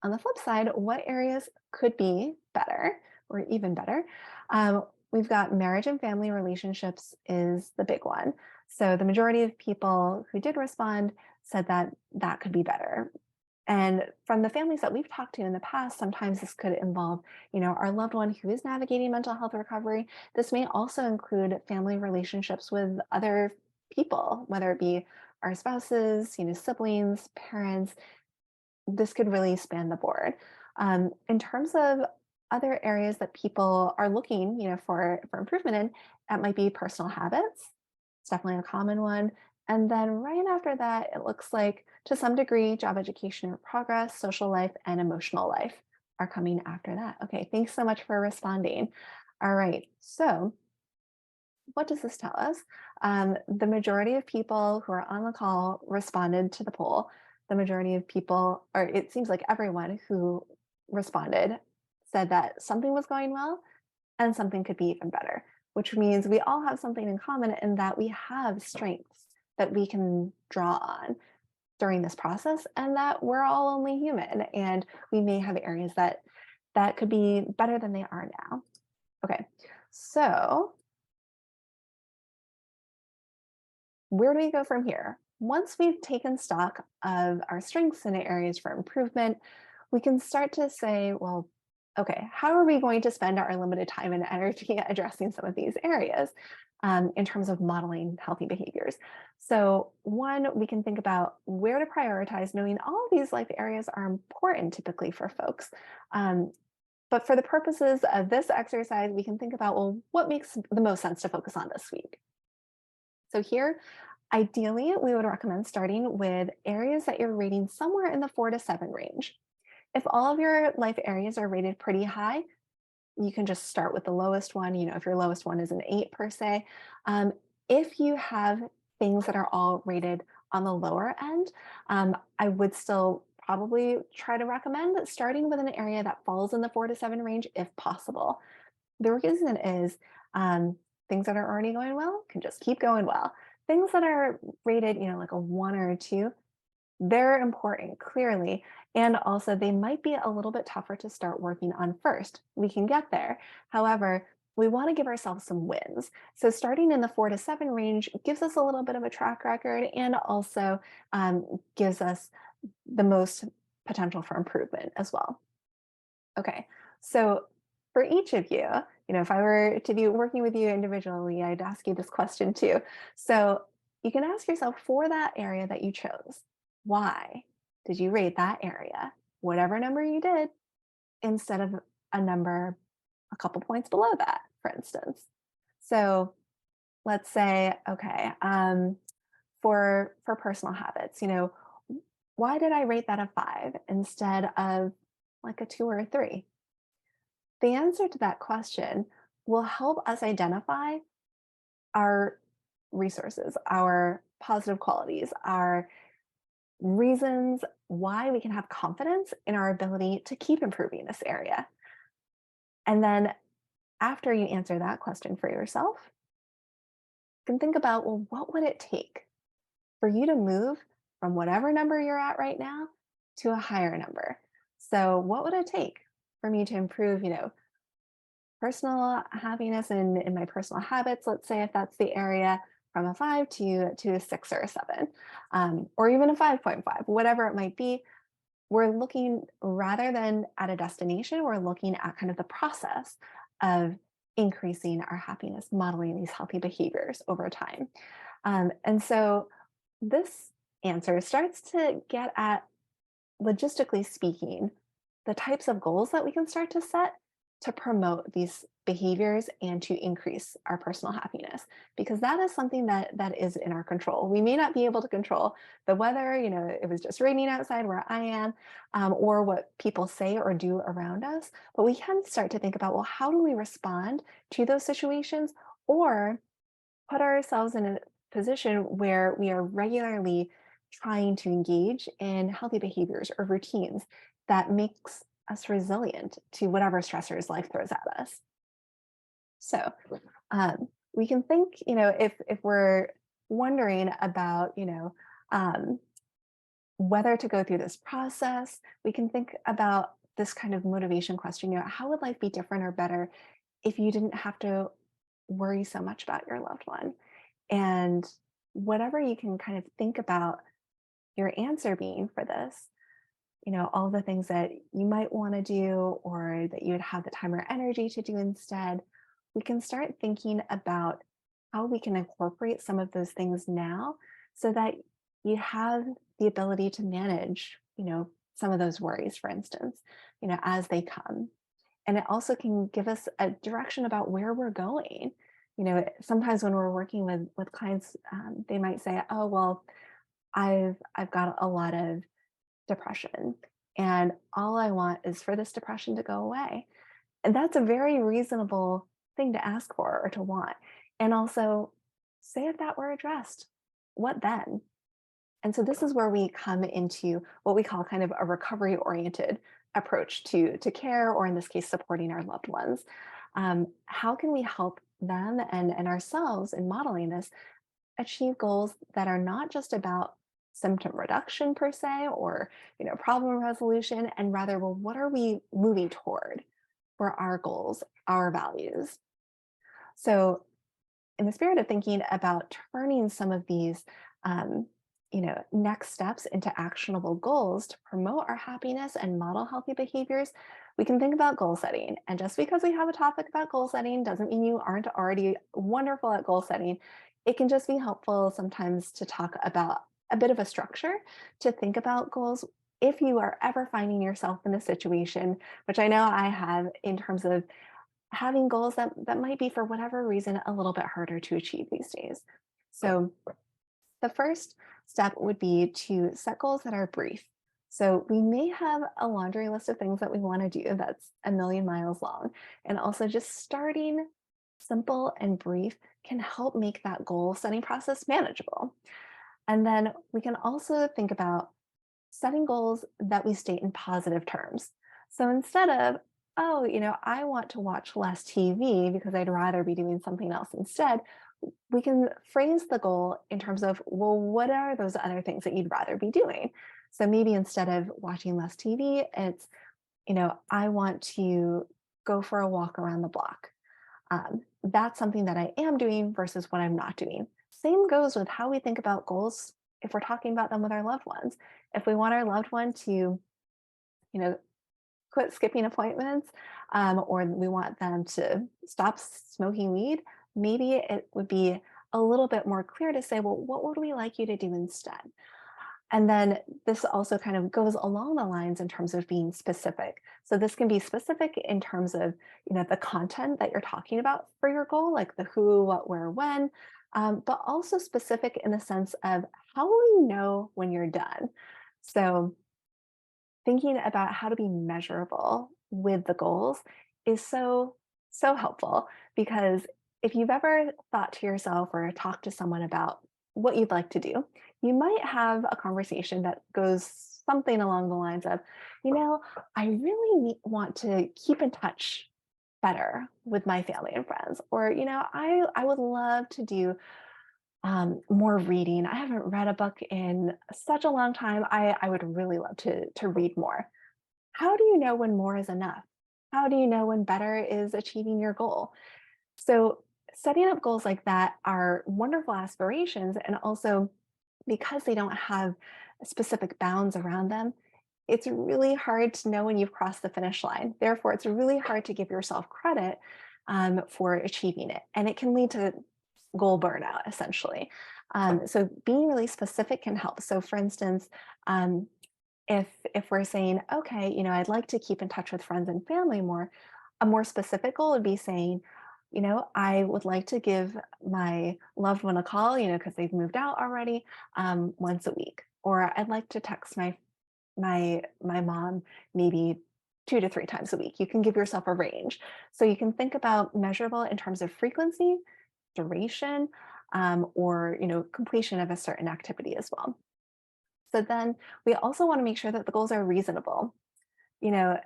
on the flip side, what areas could be better or even better? We've got marriage and family relationships is the big one. So the majority of people who did respond said that that could be better. And from the families that we've talked to in the past, sometimes this could involve, our loved one who is navigating mental health recovery. This may also include family relationships with other people, whether it be our spouses, siblings, parents. This could really span the board. In terms of other areas that people are looking, for improvement in, that might be personal habits. It's definitely a common one. And then right after that, it looks like to some degree, job education or progress, social life, and emotional life are coming after that. Okay, thanks so much for responding. All right, so what does this tell us? The majority of people who are on the call responded to the poll. The majority of people, or it seems like everyone who responded, said that something was going well and something could be even better, which means we all have something in common in that we have strengths that we can draw on during this process, and that we're all only human, and we may have areas that could be better than they are now. Okay, so where do we go from here? Once we've taken stock of our strengths and areas for improvement, we can start to say, well, okay, how are we going to spend our limited time and energy addressing some of these areas in terms of modeling healthy behaviors? So one, we can think about where to prioritize, knowing all of these life areas are important typically for folks. But for the purposes of this exercise, we can think about, well, what makes the most sense to focus on this week? So here, ideally, we would recommend starting with areas that you're rating somewhere in the 4 to 7 range. If all of your life areas are rated pretty high, you can just start with the lowest one, if your lowest one is an 8 per se. Um, if you have things that are all rated on the lower end, I would still probably try to recommend starting with an area that falls in the 4 to 7 range if possible. The reason is things that are already going well can just keep going well. Things that are rated, like a 1 or a 2, they're important, clearly. And also, they might be a little bit tougher to start working on first. We can get there. However, we want to give ourselves some wins. So, starting in the 4 to 7 range gives us a little bit of a track record and also gives us the most potential for improvement as well. Okay, so for each of you, if I were to be working with you individually, I'd ask you this question too. So you can ask yourself for that area that you chose, why did you rate that area, whatever number you did, instead of a number a couple points below that, for instance? So let's say, okay, for personal habits, why did I rate that a 5 instead of like a 2 or a 3? The answer to that question will help us identify our resources, our positive qualities, our reasons why we can have confidence in our ability to keep improving this area. And then after you answer that question for yourself, you can think about, well, what would it take for you to move from whatever number you're at right now to a higher number? So what would it take for me to improve, personal happiness and in my personal habits, let's say if that's the area from a 5 to a 6 or a 7, or even a 5.5, whatever it might be, we're looking rather than at a destination, we're looking at kind of the process of increasing our happiness, modeling these healthy behaviors over time. And so this answer starts to get at, logistically speaking, the types of goals that we can start to set to promote these behaviors and to increase our personal happiness, because that is something that is in our control. We may not be able to control the weather, it was just raining outside where I am, or what people say or do around us, but we can start to think about, well, how do we respond to those situations, or put ourselves in a position where we are regularly trying to engage in healthy behaviors or routines that makes us resilient to whatever stressors life throws at us. So we can think, if we're wondering about, um, whether to go through this process, we can think about this kind of motivation question. How would life be different or better if you didn't have to worry so much about your loved one? And whatever you can kind of think about your answer being for this, all the things that you might want to do or that you would have the time or energy to do instead, we can start thinking about how we can incorporate some of those things now so that you have the ability to manage, some of those worries, for instance, as they come. And it also can give us a direction about where we're going. Sometimes when we're working with clients, they might say, "Oh, well, I've got a lot of depression, and all I want is for this depression to go away." And that's a very reasonable thing to ask for or to want. And also, say if that were addressed, what then? And so this is where we come into what we call kind of a recovery oriented approach to care, or in this case, supporting our loved ones. How can we help them and ourselves in modeling this achieve goals that are not just about symptom reduction per se, or problem resolution, and rather, well, what are we moving toward for our goals, our values? So in the spirit of thinking about turning some of these next steps into actionable goals to promote our happiness and model healthy behaviors, we can think about goal setting. And just because we have a topic about goal setting doesn't mean you aren't already wonderful at goal setting. It can just be helpful sometimes to talk about a bit of a structure to think about goals if you are ever finding yourself in a situation, which I know I have, in terms of having goals that might be, for whatever reason, a little bit harder to achieve these days. So the first step would be to set goals that are brief. So we may have a laundry list of things that we want to do that's a million miles long. And also just starting simple and brief can help make that goal setting process manageable. And then we can also think about setting goals that we state in positive terms. So instead of, oh, I want to watch less TV because I'd rather be doing something else instead, we can phrase the goal in terms of, well, what are those other things that you'd rather be doing? So maybe instead of watching less TV, it's, I want to go for a walk around the block. That's something that I am doing versus what I'm not doing. Same goes with how we think about goals if we're talking about them with our loved ones. If we want our loved one to, know, quit skipping appointments, or we want them to stop smoking weed, maybe it would be a little bit more clear to say, well, what would we like you to do instead? And then this also kind of goes along the lines in terms of being specific. So this can be specific in terms of, the content that you're talking about for your goal, like the who, what, where, when, but also specific in the sense of how will you know when you're done? So thinking about how to be measurable with the goals is so helpful, because if you've ever thought to yourself or talked to someone about what you'd like to do, you might have a conversation that goes something along the lines of, I really want to keep in touch better with my family and friends, or I would love to do more reading. I haven't read a book in such a long time. I would really love to read more. How do you know when more is enough? How do you know when better is achieving your goal? So setting up goals like that are wonderful aspirations. And also, because they don't have specific bounds around them, it's really hard to know when you've crossed the finish line. Therefore, it's really hard to give yourself credit for achieving it. And it can lead to goal burnout, essentially. So being really specific can help. So for instance, if we're saying, okay, I'd like to keep in touch with friends and family more, a more specific goal would be saying, I would like to give my loved one a call, because they've moved out already, once a week. Or I'd like to text my mom maybe 2 to 3 times a week. You can give yourself a range. So you can think about measurable in terms of frequency, duration, or completion of a certain activity as well. So then we also want to make sure that the goals are reasonable. You know,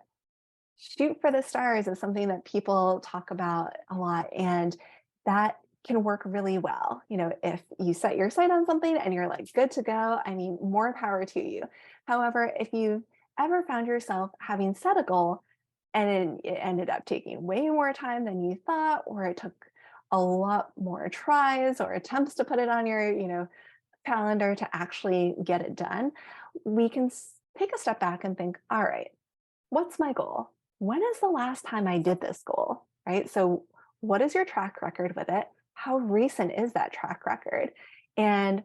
shoot for the stars is something that people talk about a lot, and that can work really well. If you set your sight on something and you're like good to go, I mean, more power to you. However, if you've ever found yourself having set a goal and it ended up taking way more time than you thought, or it took a lot more tries or attempts to put it on your, calendar to actually get it done, we can take a step back and think, all right, what's my goal? When is the last time I did this goal, right? So what is your track record with it? How recent is that track record? And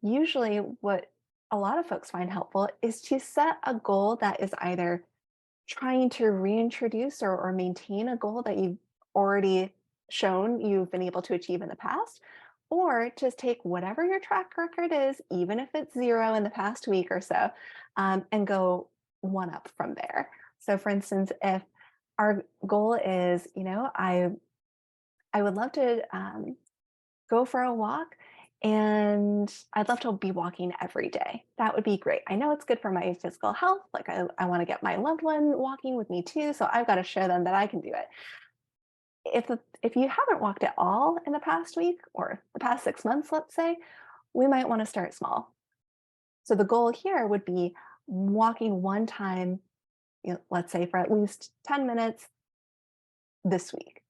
usually what a lot of folks find helpful is to set a goal that is either trying to reintroduce or maintain a goal that you've already shown you've been able to achieve in the past, or just take whatever your track record is, even if it's 0 in the past week or so, and go one up from there. So for instance, if our goal is, I would love to go for a walk, and I'd love to be walking every day. That would be great. I know it's good for my physical health. Like I want to get my loved one walking with me too. So I've got to show them that I can do it. If you haven't walked at all in the past week or the past 6 months, let's say, we might want to start small. So the goal here would be walking one time, let's say for at least 10 minutes this week.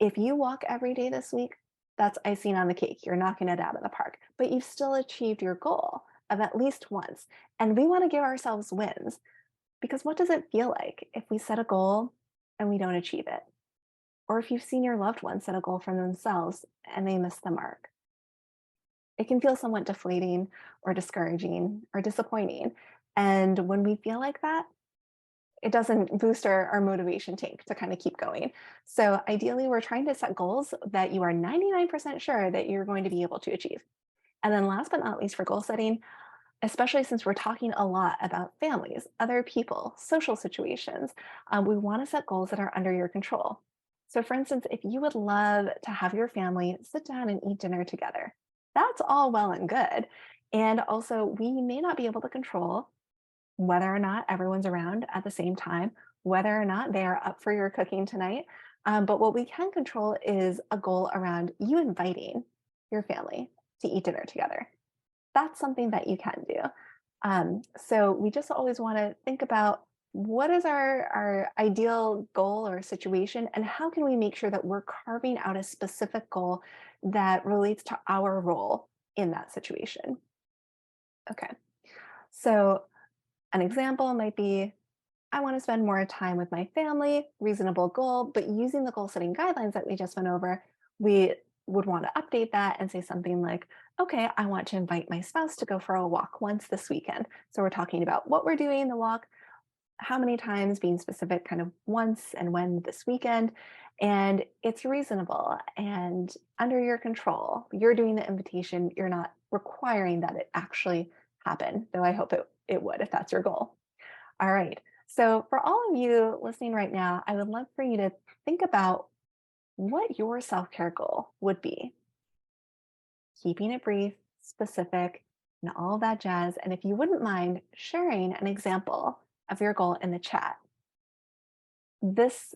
If you walk every day this week, that's icing on the cake. You're knocking it out of the park, but you've still achieved your goal of at least once. And we want to give ourselves wins, because what does it feel like if we set a goal and we don't achieve it? Or if you've seen your loved one set a goal for themselves and they miss the mark? It can feel somewhat deflating or discouraging or disappointing. And when we feel like that, it doesn't boost our motivation tank to kind of keep going. So ideally, we're trying to set goals that you are 99% sure that you're going to be able to achieve. And then last but not least, for goal setting, especially since we're talking a lot about families, other people, social situations, we want to set goals that are under your control. So, for instance, if you would love to have your family sit down and eat dinner together, that's all well and good. And also, we may not be able to control whether or not everyone's around at the same time, whether or not they are up for your cooking tonight. But what we can control is a goal around you inviting your family to eat dinner together. That's something that you can do. So we just always want to think about what is our ideal goal or situation, and how can we make sure that we're carving out a specific goal that relates to our role in that situation. Okay, so an example might be, I want to spend more time with my family, reasonable goal, but using the goal setting guidelines that we just went over, we would want to update that and say something like, okay, I want to invite my spouse to go for a walk once this weekend. So we're talking about what we're doing, the walk, how many times, being specific, kind of once and when this weekend. And it's reasonable and under your control. You're doing the invitation, you're not requiring that it actually happen, though I hope it would if that's your goal. All right. So, for all of you listening right now, I would love for you to think about what your self care goal would be, keeping it brief, specific, and all that jazz. And if you wouldn't mind sharing an example of your goal in the chat, this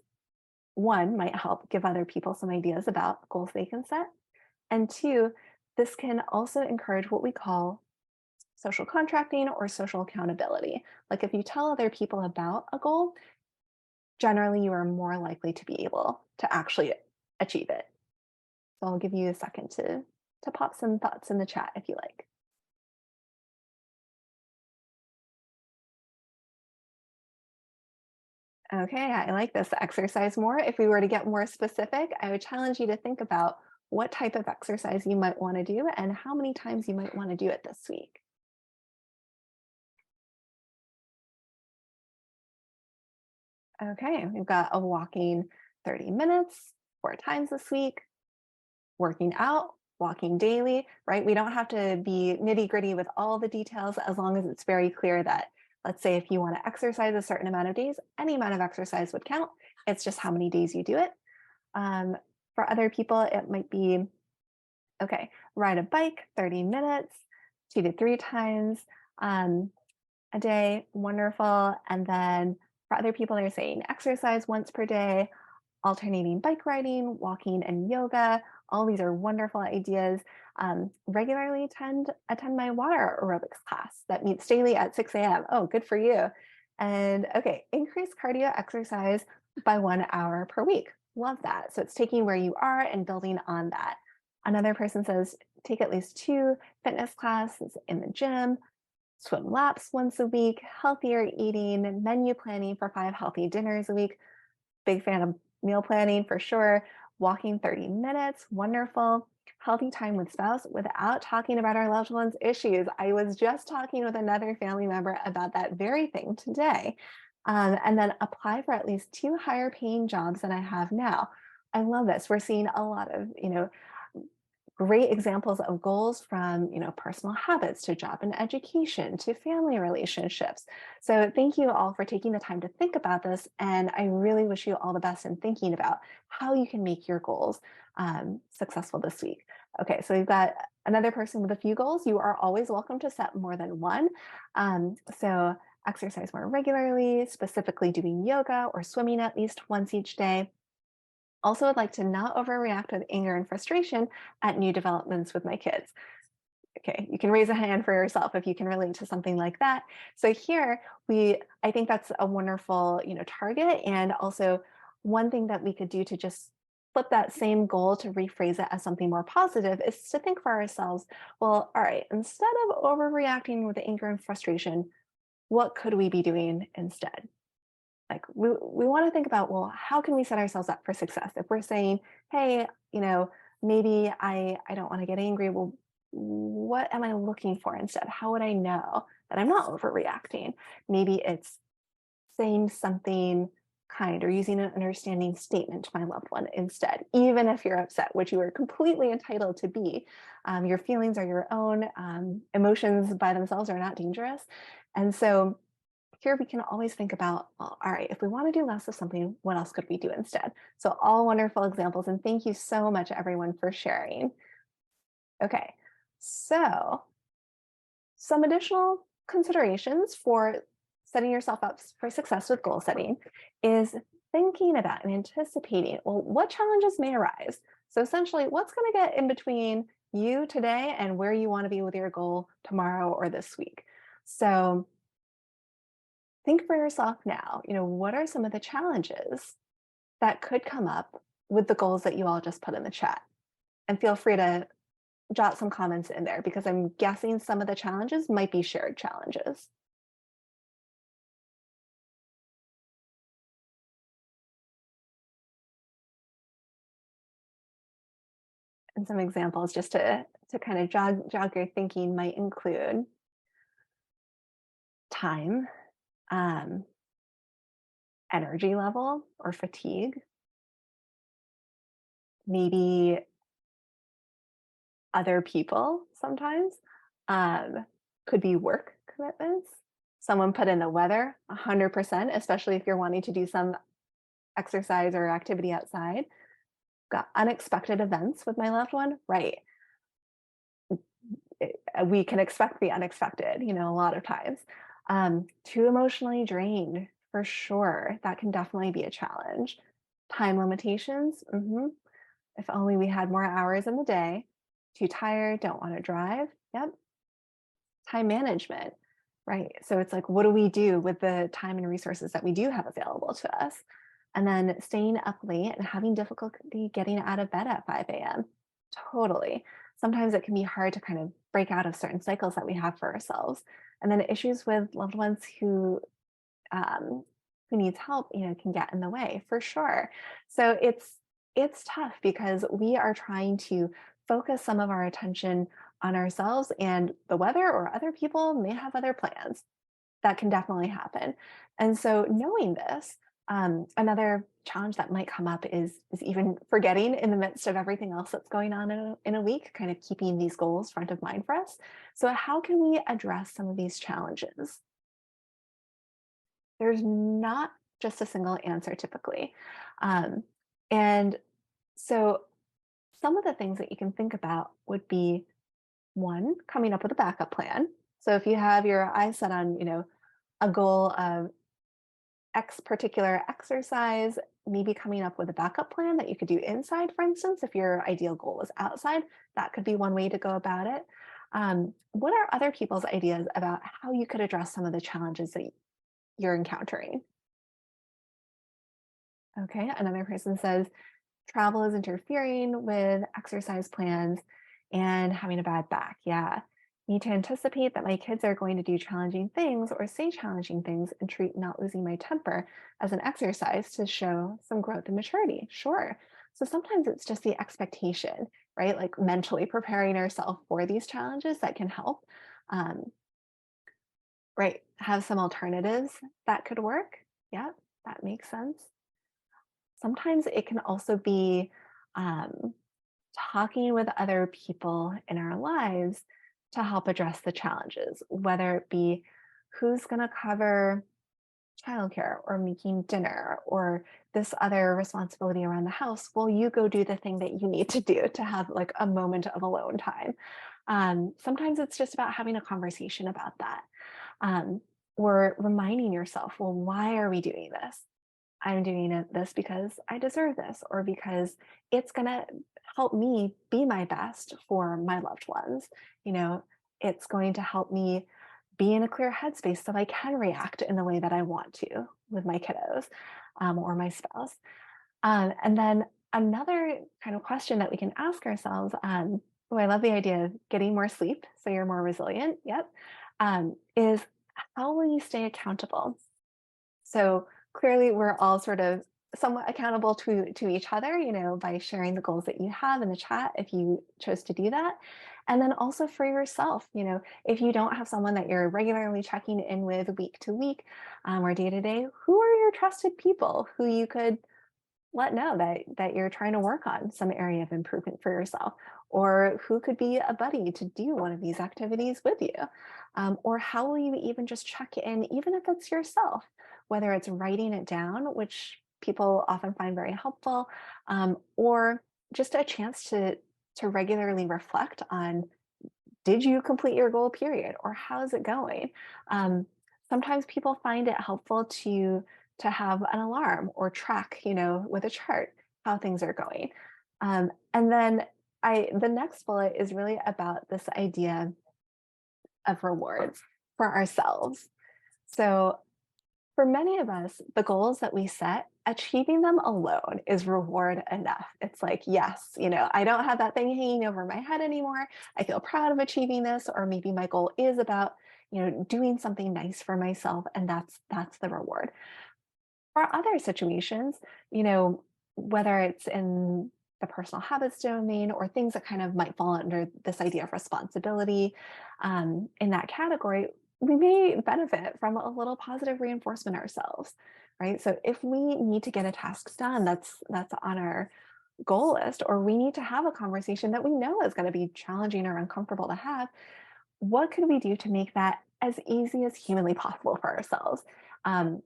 one might help give other people some ideas about goals they can set. And two, this can also encourage what we call social contracting or social accountability. Like if you tell other people about a goal, generally you are more likely to be able to actually achieve it. So I'll give you a second to pop some thoughts in the chat if you like. Okay, I like this exercise more. If we were to get more specific, I would challenge you to think about what type of exercise you might want to do and how many times you might want to do it this week. Okay, we've got a walking 30 minutes, 4 times this week, working out, walking daily, right? We don't have to be nitty gritty with all the details as long as it's very clear that, let's say, if you want to exercise a certain amount of days, any amount of exercise would count. It's just how many days you do it. Um, for other people, it might be, okay, ride a bike 30 minutes, 2 to 3 times a day, wonderful. And then for other people, they're saying exercise once per day, alternating bike riding, walking, and yoga. All these are wonderful ideas. Regularly attend my water aerobics class that meets daily at 6 a.m. Oh, good for you. And okay, increase cardio exercise by 1 hour per week. Love that. So it's taking where you are and building on that. Another person says take at least 2 fitness classes in the gym, swim laps once a week, healthier eating, menu planning for 5 healthy dinners a week. Big fan of meal planning for sure. Walking 30 minutes, wonderful. Healthy time with spouse without talking about our loved ones' issues. I was just talking with another family member about that very thing today. And then apply for at least 2 higher paying jobs than I have now. I love this. We're seeing a lot of, great examples of goals from, personal habits to job and education to family relationships. So thank you all for taking the time to think about this. And I really wish you all the best in thinking about how you can make your goals successful this week. Okay, so we've got another person with a few goals. You are always welcome to set more than one. So exercise more regularly, specifically doing yoga or swimming at least once each day. Also, would like to not overreact with anger and frustration at new developments with my kids. Okay, you can raise a hand for yourself if you can relate to something like that. So here I think that's a wonderful, target. And also one thing that we could do to just flip that same goal to rephrase it as something more positive is to think for ourselves, well, all right, instead of overreacting with anger and frustration, what could we be doing instead? Like we want to think about, well, how can we set ourselves up for success? If we're saying, hey, maybe I don't want to get angry, well, what am I looking for instead? How would I know that I'm not overreacting? Maybe it's saying something kind or using an understanding statement to my loved one instead, even if you're upset, which you are completely entitled to be. Your feelings are your own. Emotions by themselves are not dangerous. And so here we can always think about, well, all right, if we want to do less of something, what else could we do instead? So all wonderful examples. And thank you so much, everyone, for sharing. Okay, so some additional considerations for setting yourself up for success with goal setting is thinking about and anticipating, well, what challenges may arise? So essentially, what's going to get in between you today and where you want to be with your goal tomorrow or this week? So think for yourself now, what are some of the challenges that could come up with the goals that you all just put in the chat? And feel free to jot some comments in there because I'm guessing some of the challenges might be shared challenges. And some examples just to kind of jog your thinking might include time, energy level or fatigue, maybe other people sometimes, could be work commitments. Someone put in the weather, 100%, especially if you're wanting to do some exercise or activity outside. Got unexpected events with my loved one, right? We can expect the unexpected, a lot of times. Too emotionally drained, for sure. That can definitely be a challenge. Time limitations. If only we had more hours in the day. Too tired, don't want to drive. Yep. Time management, right? So it's like, what do we do with the time and resources that we do have available to us? And then staying up late and having difficulty getting out of bed at 5 a.m. Totally. Sometimes it can be hard to kind of break out of certain cycles that we have for ourselves. And then issues with loved ones who needs help, can get in the way for sure. So it's tough because we are trying to focus some of our attention on ourselves, and the weather or other people may have other plans. That can definitely happen. And so knowing this, another challenge that might come up is even forgetting in the midst of everything else that's going on in a week, kind of keeping these goals front of mind for us. So how can we address some of these challenges? There's not just a single answer typically. And so some of the things that you can think about would be, one, coming up with a backup plan. So if you have your eyes set on, a goal of X particular exercise, maybe coming up with a backup plan that you could do inside, for instance, if your ideal goal is outside, that could be one way to go about it. What are other people's ideas about how you could address some of the challenges that you're encountering? Okay, another person says, travel is interfering with exercise plans and having a bad back. Yeah. Need to anticipate that my kids are going to do challenging things or say challenging things and treat not losing my temper as an exercise to show some growth and maturity. Sure. So sometimes it's just the expectation, right? Like mentally preparing ourselves for these challenges that can help. Right. Have some alternatives that could work. Yeah, that makes sense. Sometimes it can also be um, talking with other people in our lives to help address the challenges, whether it be who's going to cover childcare or making dinner or this other responsibility around the house. Well, you go do the thing that you need to do to have like a moment of alone time. Sometimes it's just about having a conversation about that, um, or reminding yourself, well, why are we doing this? I'm doing this because I deserve this, or because it's going to help me be my best for my loved ones. It's going to help me be in a clear headspace so I can react in the way that I want to with my kiddos, or my spouse. And then another kind of question that we can ask ourselves, oh, I love the idea of getting more sleep so you're more resilient. Yep. Is how will you stay accountable? So clearly we're all sort of somewhat accountable to each other, by sharing the goals that you have in the chat if you chose to do that. And then also for yourself, if you don't have someone that you're regularly checking in with week to week or day to day, who are your trusted people who you could let know that you're trying to work on some area of improvement for yourself, or who could be a buddy to do one of these activities with you, or how will you even just check in, even if it's yourself, whether it's writing it down, which people often find very helpful, or just a chance to regularly reflect on, did you complete your goal period, or how's it going? Um, Sometimes people find it helpful to have an alarm or track, with a chart how things are going. And then the next bullet is really about this idea of rewards for ourselves. So for many of us, the goals that we set, achieving them alone is reward enough. It's like, yes, I don't have that thing hanging over my head anymore. I feel proud of achieving this, or maybe my goal is about, doing something nice for myself, and that's the reward. For other situations, whether it's in the personal habits domain or things that kind of might fall under this idea of responsibility, in that category, we may benefit from a little positive reinforcement ourselves, right? So if we need to get a task done that's on our goal list, or we need to have a conversation that we know is going to be challenging or uncomfortable to have, what could we do to make that as easy as humanly possible for ourselves?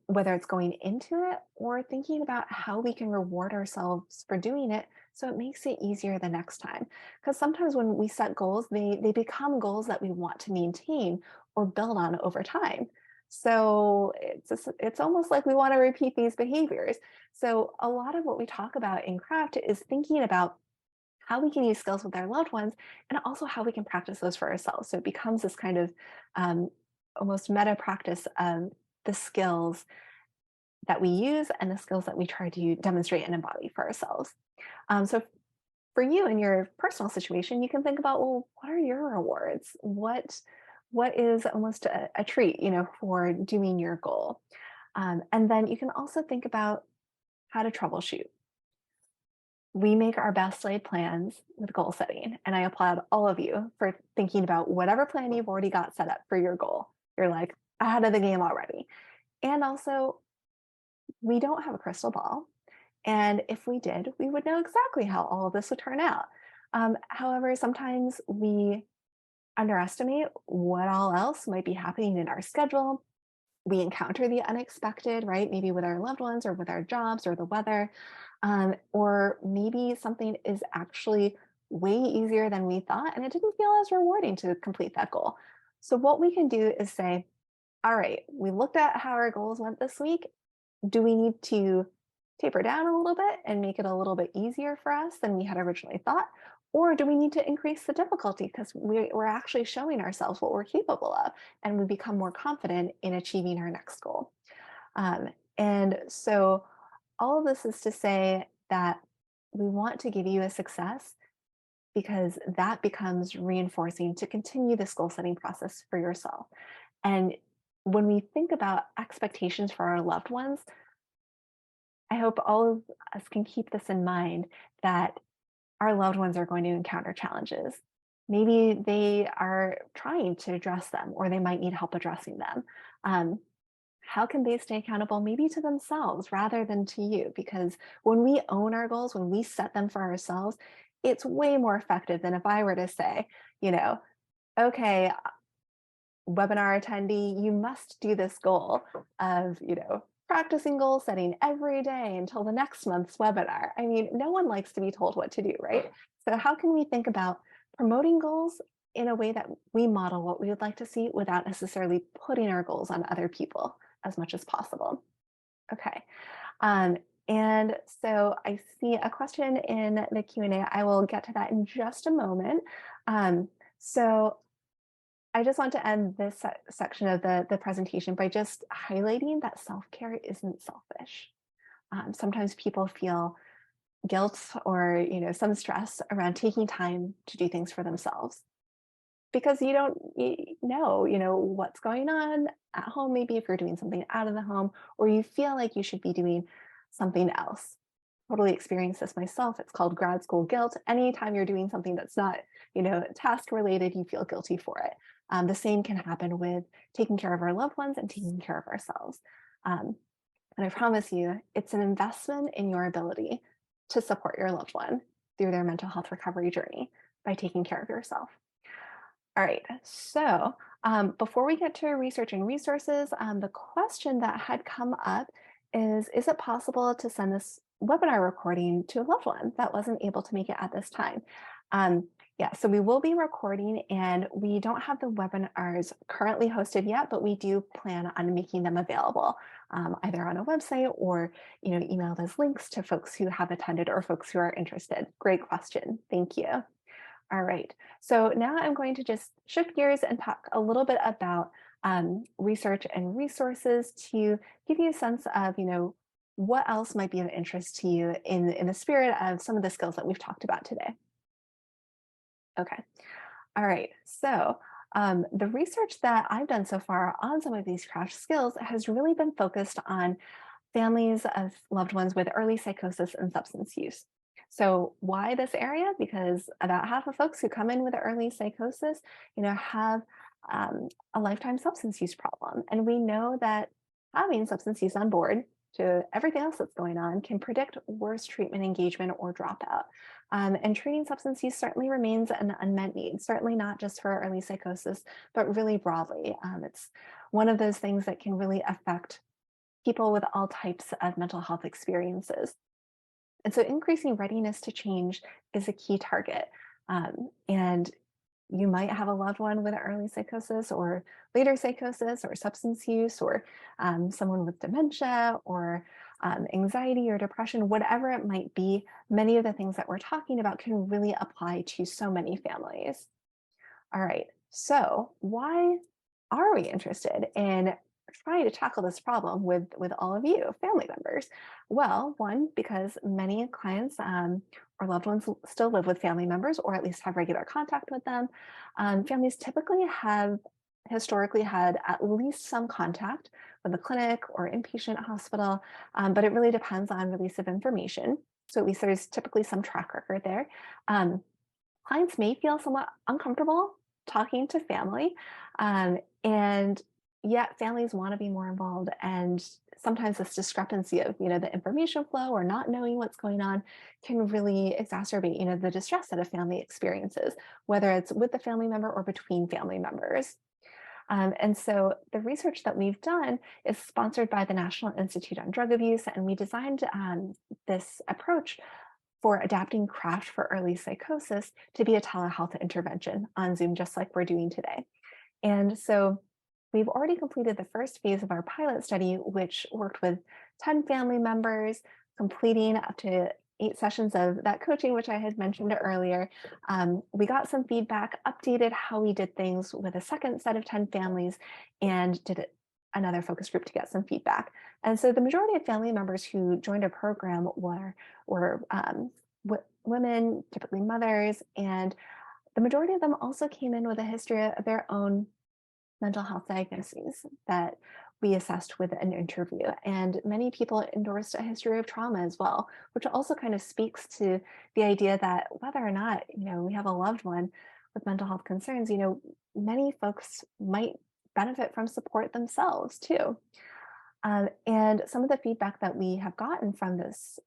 Whether it's going into it or thinking about how we can reward ourselves for doing it so it makes it easier the next time. Because sometimes when we set goals, they become goals that we want to maintain or build on over time. So it's almost like we want to repeat these behaviors. So a lot of what we talk about in craft is thinking about how we can use skills with our loved ones, and also how we can practice those for ourselves. So it becomes this kind of almost meta practice of the skills that we use and the skills that we try to demonstrate and embody for ourselves. So for you in your personal situation, you can think about, well, what are your rewards? What is almost a treat, for doing your goal? And then you can also think about how to troubleshoot. We make our best laid plans with goal setting. And I applaud all of you for thinking about whatever plan you've already got set up for your goal. You're like ahead of the game already. And also, we don't have a crystal ball. And if we did, we would know exactly how all of this would turn out. However, sometimes we underestimate what all else might be happening in our schedule. We encounter the unexpected, right? Maybe with our loved ones or with our jobs or the weather. Or maybe something is actually way easier than we thought, and it didn't feel as rewarding to complete that goal. So, what we can do is say, all right, we looked at how our goals went this week. Do we need to taper down a little bit and make it a little bit easier for us than we had originally thought? Or do we need to increase the difficulty because we're actually showing ourselves what we're capable of, and we become more confident in achieving our next goal? And so all of this is to say that we want to give you a success because that becomes reinforcing to continue this goal setting process for yourself. And when we think about expectations for our loved ones, I hope all of us can keep this in mind, that our loved ones are going to encounter challenges. Maybe they are trying to address them, or they might need help addressing them. How can they stay accountable, maybe to themselves rather than to you? Because when we own our goals, when we set them for ourselves, it's way more effective than if I were to say, okay, webinar attendee, you must do this goal of, practicing goal setting every day until the next month's webinar. I mean, no one likes to be told what to do, right? So how can we think about promoting goals in a way that we model what we would like to see without necessarily putting our goals on other people as much as possible? Okay. And so I see a question in the Q&A. I will get to that in just a moment. So I just want to end this section of the presentation by just highlighting that self-care isn't selfish. Sometimes people feel guilt or some stress around taking time to do things for themselves because you don't know what's going on at home. Maybe if you're doing something out of the home, or you feel like you should be doing something else. totally experienced this myself. It's called grad school guilt. Anytime you're doing something that's not, task related, you feel guilty for it. The same can happen with taking care of our loved ones and taking care of ourselves. Um, and I promise you, it's an investment in your ability to support your loved one through their mental health recovery journey by taking care of yourself. All right, so before we get to research and resources, the question that had come up is it possible to send this webinar recording to a loved one that wasn't able to make it at this time? Um, yeah, so we will be recording and we don't have the webinars currently hosted yet, but we do plan on making them available either on a website or email those links to folks who have attended or folks who are interested. Great question, thank you. All right, so now I'm going to just shift gears and talk a little bit about research and resources to give you a sense of, what else might be of interest to you in the spirit of some of the skills that we've talked about today. Okay, all right, so the research that I've done so far on some of these crash skills has really been focused on families of loved ones with early psychosis and substance use. So why this area? Because about half of folks who come in with early psychosis, have a lifetime substance use problem. And we know that having substance use on board to everything else that's going on can predict worse treatment engagement or dropout. And treating substance use certainly remains an unmet need, certainly not just for early psychosis, but really broadly. It's one of those things that can really affect people with all types of mental health experiences. And so increasing readiness to change is a key target. And you might have a loved one with early psychosis or later psychosis or substance use or someone with dementia or anxiety or depression, whatever it might be. Many of the things that we're talking about can really apply to so many families. All right, so why are we interested in trying to tackle this problem with all of you, family members? Well, one, because many clients or loved ones still live with family members or at least have regular contact with them. Families typically have historically had at least some contact with the clinic or inpatient hospital, but it really depends on release of information. So at least there's typically some track record there. Clients may feel somewhat uncomfortable talking to family, and yet families want to be more involved. And sometimes this discrepancy of, the information flow or not knowing what's going on can really exacerbate, the distress that a family experiences, whether it's with the family member or between family members. And so the research that we've done is sponsored by the National Institute on Drug Abuse, and we designed this approach for adapting craft for early psychosis to be a telehealth intervention on Zoom, just like we're doing today. And so we've already completed the first phase of our pilot study, which worked with 10 family members, completing up to 8 sessions of that coaching, which I had mentioned earlier. We got some feedback, updated how we did things with a second set of 10 families, and did another focus group to get some feedback. And so the majority of family members who joined our program were women, typically mothers, and the majority of them also came in with a history of their own mental health diagnoses that we assessed with an interview. And many people endorsed a history of trauma as well, which also kind of speaks to the idea that whether or not, we have a loved one with mental health concerns, many folks might benefit from support themselves too. And some of the feedback that we have gotten from this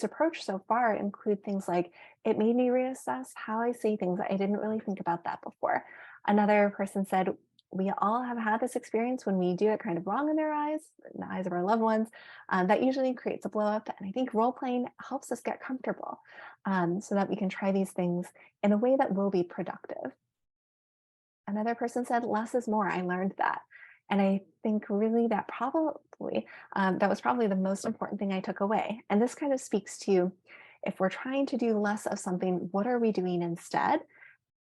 approach so far include things like, it made me reassess how I say things. I didn't really think about that before. Another person said, we all have had this experience when we do it kind of wrong in the eyes of our loved ones. That usually creates a blow up. And I think role playing helps us get comfortable so that we can try these things in a way that will be productive. Another person said, less is more. I learned that. And I think really that was probably the most important thing I took away. And this kind of speaks to, if we're trying to do less of something, what are we doing instead?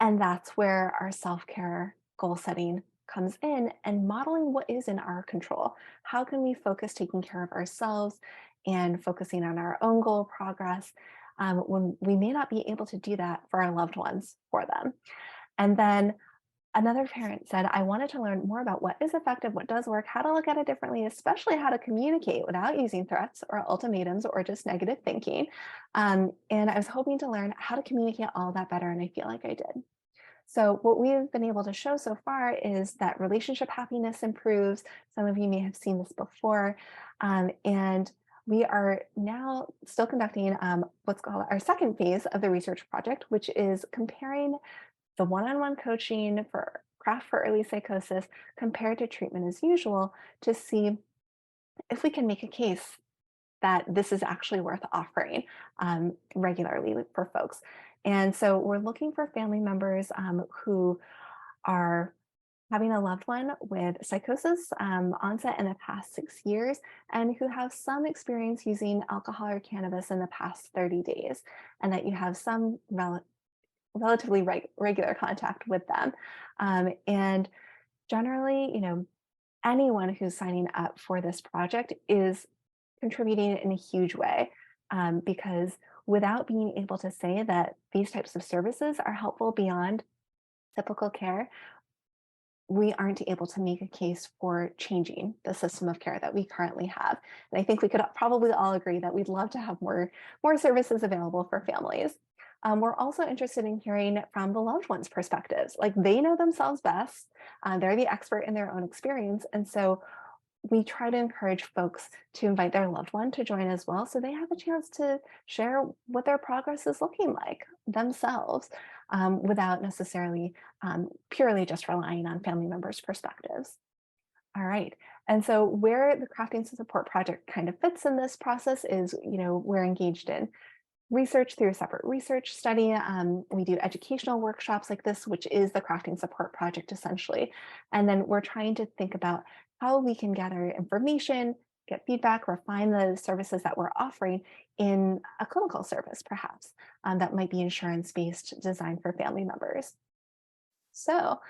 And that's where our self-care goal setting comes in, and modeling what is in our control. How can we focus taking care of ourselves and focusing on our own goal progress when we may not be able to do that for our loved ones for them? And then Another parent said, I wanted to learn more about what is effective, what does work, how to look at it differently, especially how to communicate without using threats or ultimatums or just negative thinking. And I was hoping to learn how to communicate all that better, and I feel like I did. So what we've been able to show so far is that relationship happiness improves. Some of you may have seen this before. And we are now still conducting what's called our second phase of the research project, which is comparing the one-on-one coaching for craft for early psychosis compared to treatment as usual to see if we can make a case that this is actually worth offering regularly for folks. And so we're looking for family members who are having a loved one with psychosis onset in the past 6 years and who have some experience using alcohol or cannabis in the past 30 days, and that you have some relatively regular contact with them. And generally, anyone who's signing up for this project is contributing in a huge way, because without being able to say that these types of services are helpful beyond typical care, we aren't able to make a case for changing the system of care that we currently have. And I think we could probably all agree that we'd love to have more services available for families. We're also interested in hearing from the loved ones' perspectives. Like, they know themselves best. They're the expert in their own experience. And so we try to encourage folks to invite their loved one to join as well, so they have a chance to share what their progress is looking like themselves, without necessarily purely just relying on family members' perspectives. All right. And so where the Crafting Support Project kind of fits in this process is, we're engaged in research through a separate research study. We do educational workshops like this, which is the Crafting Support Project essentially. And then we're trying to think about how we can gather information, get feedback, refine the services that we're offering in a clinical service, perhaps, that might be insurance-based, designed for family members. So,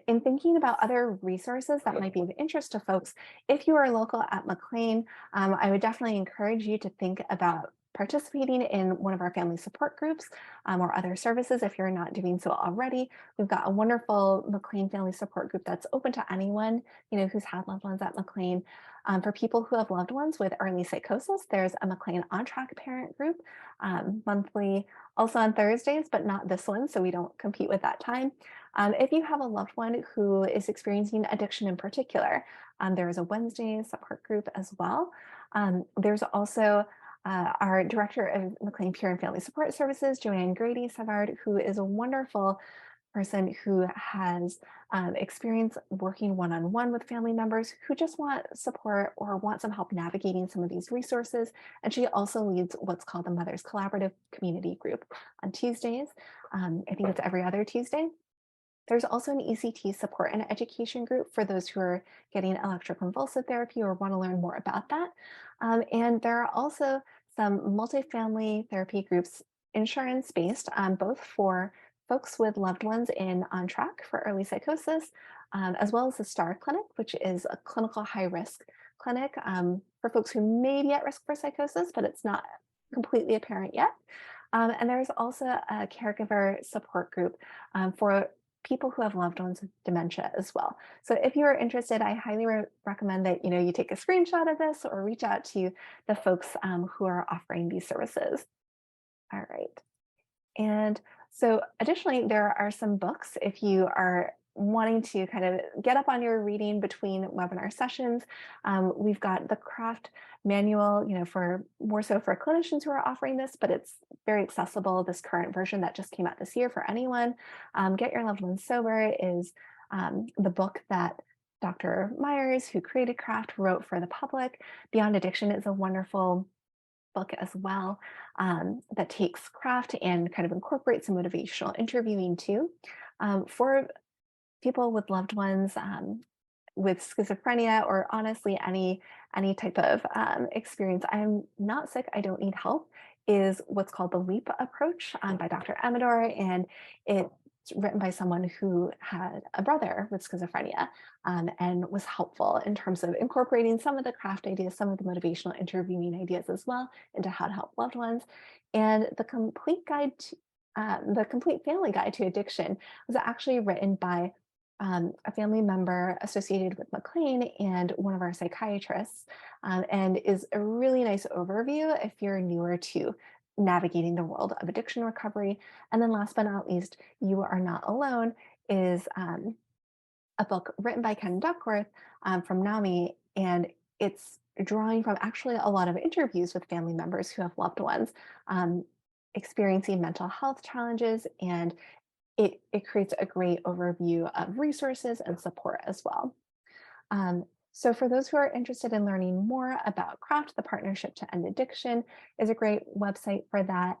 in thinking about other resources that might be of interest to folks, if you are local at McLean, I would definitely encourage you to think about participating in one of our family support groups, or other services if you're not doing so already. We've got a wonderful McLean family support group that's open to anyone, who's had loved ones at McLean. For people who have loved ones with early psychosis, there's a McLean On Track parent group, monthly, also on Thursdays, but not this one, so we don't compete with that time. If you have a loved one who is experiencing addiction in particular, there is a Wednesday support group as well. There's also our director of McLean Peer and Family Support Services, Joanne Grady Savard, who is a wonderful person who has experience working one-on-one with family members who just want support or want some help navigating some of these resources. And she also leads what's called the Mothers Collaborative Community Group on Tuesdays. I think it's every other Tuesday. There's also an ECT support and education group for those who are getting electroconvulsive therapy or want to learn more about that. And there are also some multifamily therapy groups, insurance-based, both for folks with loved ones in On Track for early psychosis, as well as the STAR Clinic, which is a clinical high-risk clinic for folks who may be at risk for psychosis, but it's not completely apparent yet. And there's also a caregiver support group for people who have loved ones with dementia as well. So if you are interested, I highly recommend that you take a screenshot of this or reach out to the folks who are offering these services. All right. And so additionally, there are some books if you are wanting to kind of get up on your reading between webinar sessions. We've got the craft manual, for more so for clinicians who are offering this, but it's very accessible. This current version that just came out this year for anyone. Get Your Loved Ones Sober is the book that Dr. Myers, who created craft, wrote for the public. Beyond Addiction is a wonderful book as well, that takes craft and kind of incorporates some motivational interviewing too. For people with loved ones with schizophrenia, or honestly any type of experience, I'm not sick, I don't need help, is what's called the LEAP approach by Dr. Amador, and it's written by someone who had a brother with schizophrenia, and was helpful in terms of incorporating some of the craft ideas, some of the motivational interviewing ideas as well into how to help loved ones. And the complete guide to, the complete family guide to addiction was actually written by a family member associated with McLean and one of our psychiatrists, and is a really nice overview if you're newer to navigating the world of addiction recovery. And then last but not least, You Are Not Alone is a book written by Ken Duckworth from NAMI, and it's drawing from actually a lot of interviews with family members who have loved ones um, experiencing mental health challenges, and it creates a great overview of resources and support as well. So for those who are interested in learning more about CRAFT, the Partnership to End Addiction is a great website for that.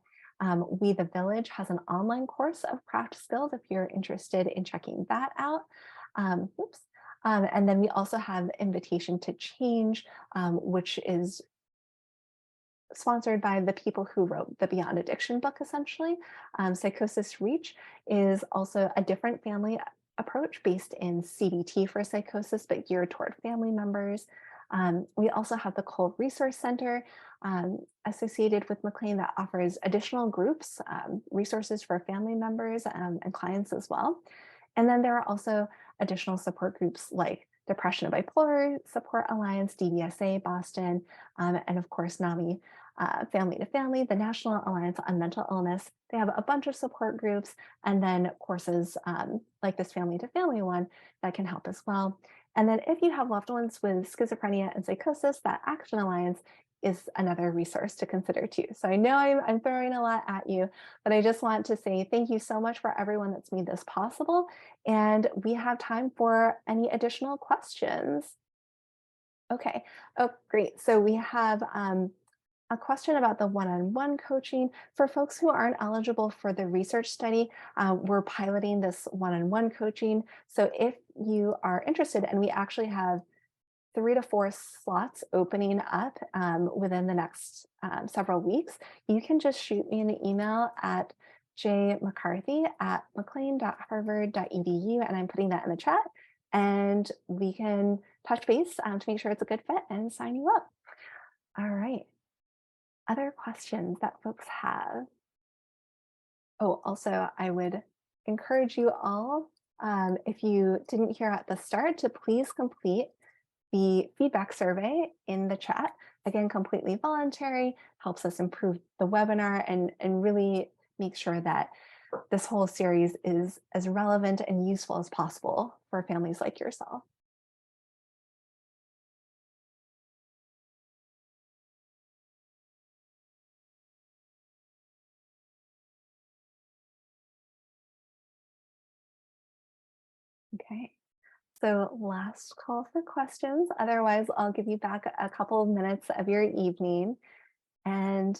We the Village has an online course of craft skills if you're interested in checking that out. Oops. And then we also have Invitation to Change, which is sponsored by the people who wrote the Beyond Addiction book, essentially. Psychosis Reach is also a different family approach based in CBT for psychosis, but geared toward family members. We also have the Cole Resource Center associated with McLean that offers additional groups, resources for family members and clients as well. And then there are also additional support groups like Depression and Bipolar Support Alliance, DVSA Boston, and of course NAMI Family to Family, the National Alliance on Mental Illness. They have a bunch of support groups and then courses like this Family to Family one that can help as well. And then if you have loved ones with schizophrenia and psychosis, that Action Alliance is another resource to consider too. So I know I'm throwing a lot at you, but I just want to say thank you so much for everyone that's made this possible. And we have time for any additional questions. Okay. Oh, great. So we have a question about the one-on-one coaching. For folks who aren't eligible for the research study, we're piloting this one-on-one coaching. So if you are interested, and we actually have 3 to 4 slots opening up within the next several weeks, you can just shoot me an email at jmccarthy@mclean.harvard.edu, and I'm putting that in the chat, and we can touch base to make sure it's a good fit and sign you up. All right. Other questions that folks have? Oh, also, I would encourage you all, if you didn't hear at the start, to please complete the feedback survey in the chat. Again, completely voluntary, helps us improve the webinar and really make sure that this whole series is as relevant and useful as possible for families like yourself. Okay. So last call for questions. Otherwise, I'll give you back a couple of minutes of your evening. And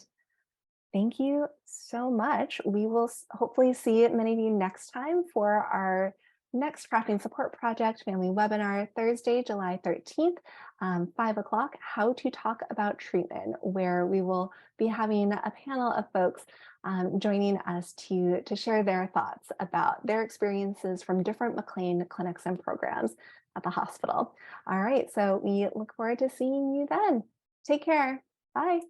thank you so much. We will hopefully see many of you next time for our next crafting support project family webinar, Thursday, July 13th, 5 o'clock, How to Talk About Treatment, where we will be having a panel of folks joining us to share their thoughts about their experiences from different McLean clinics and programs at the hospital. All right, so we look forward to seeing you then. Take care. Bye.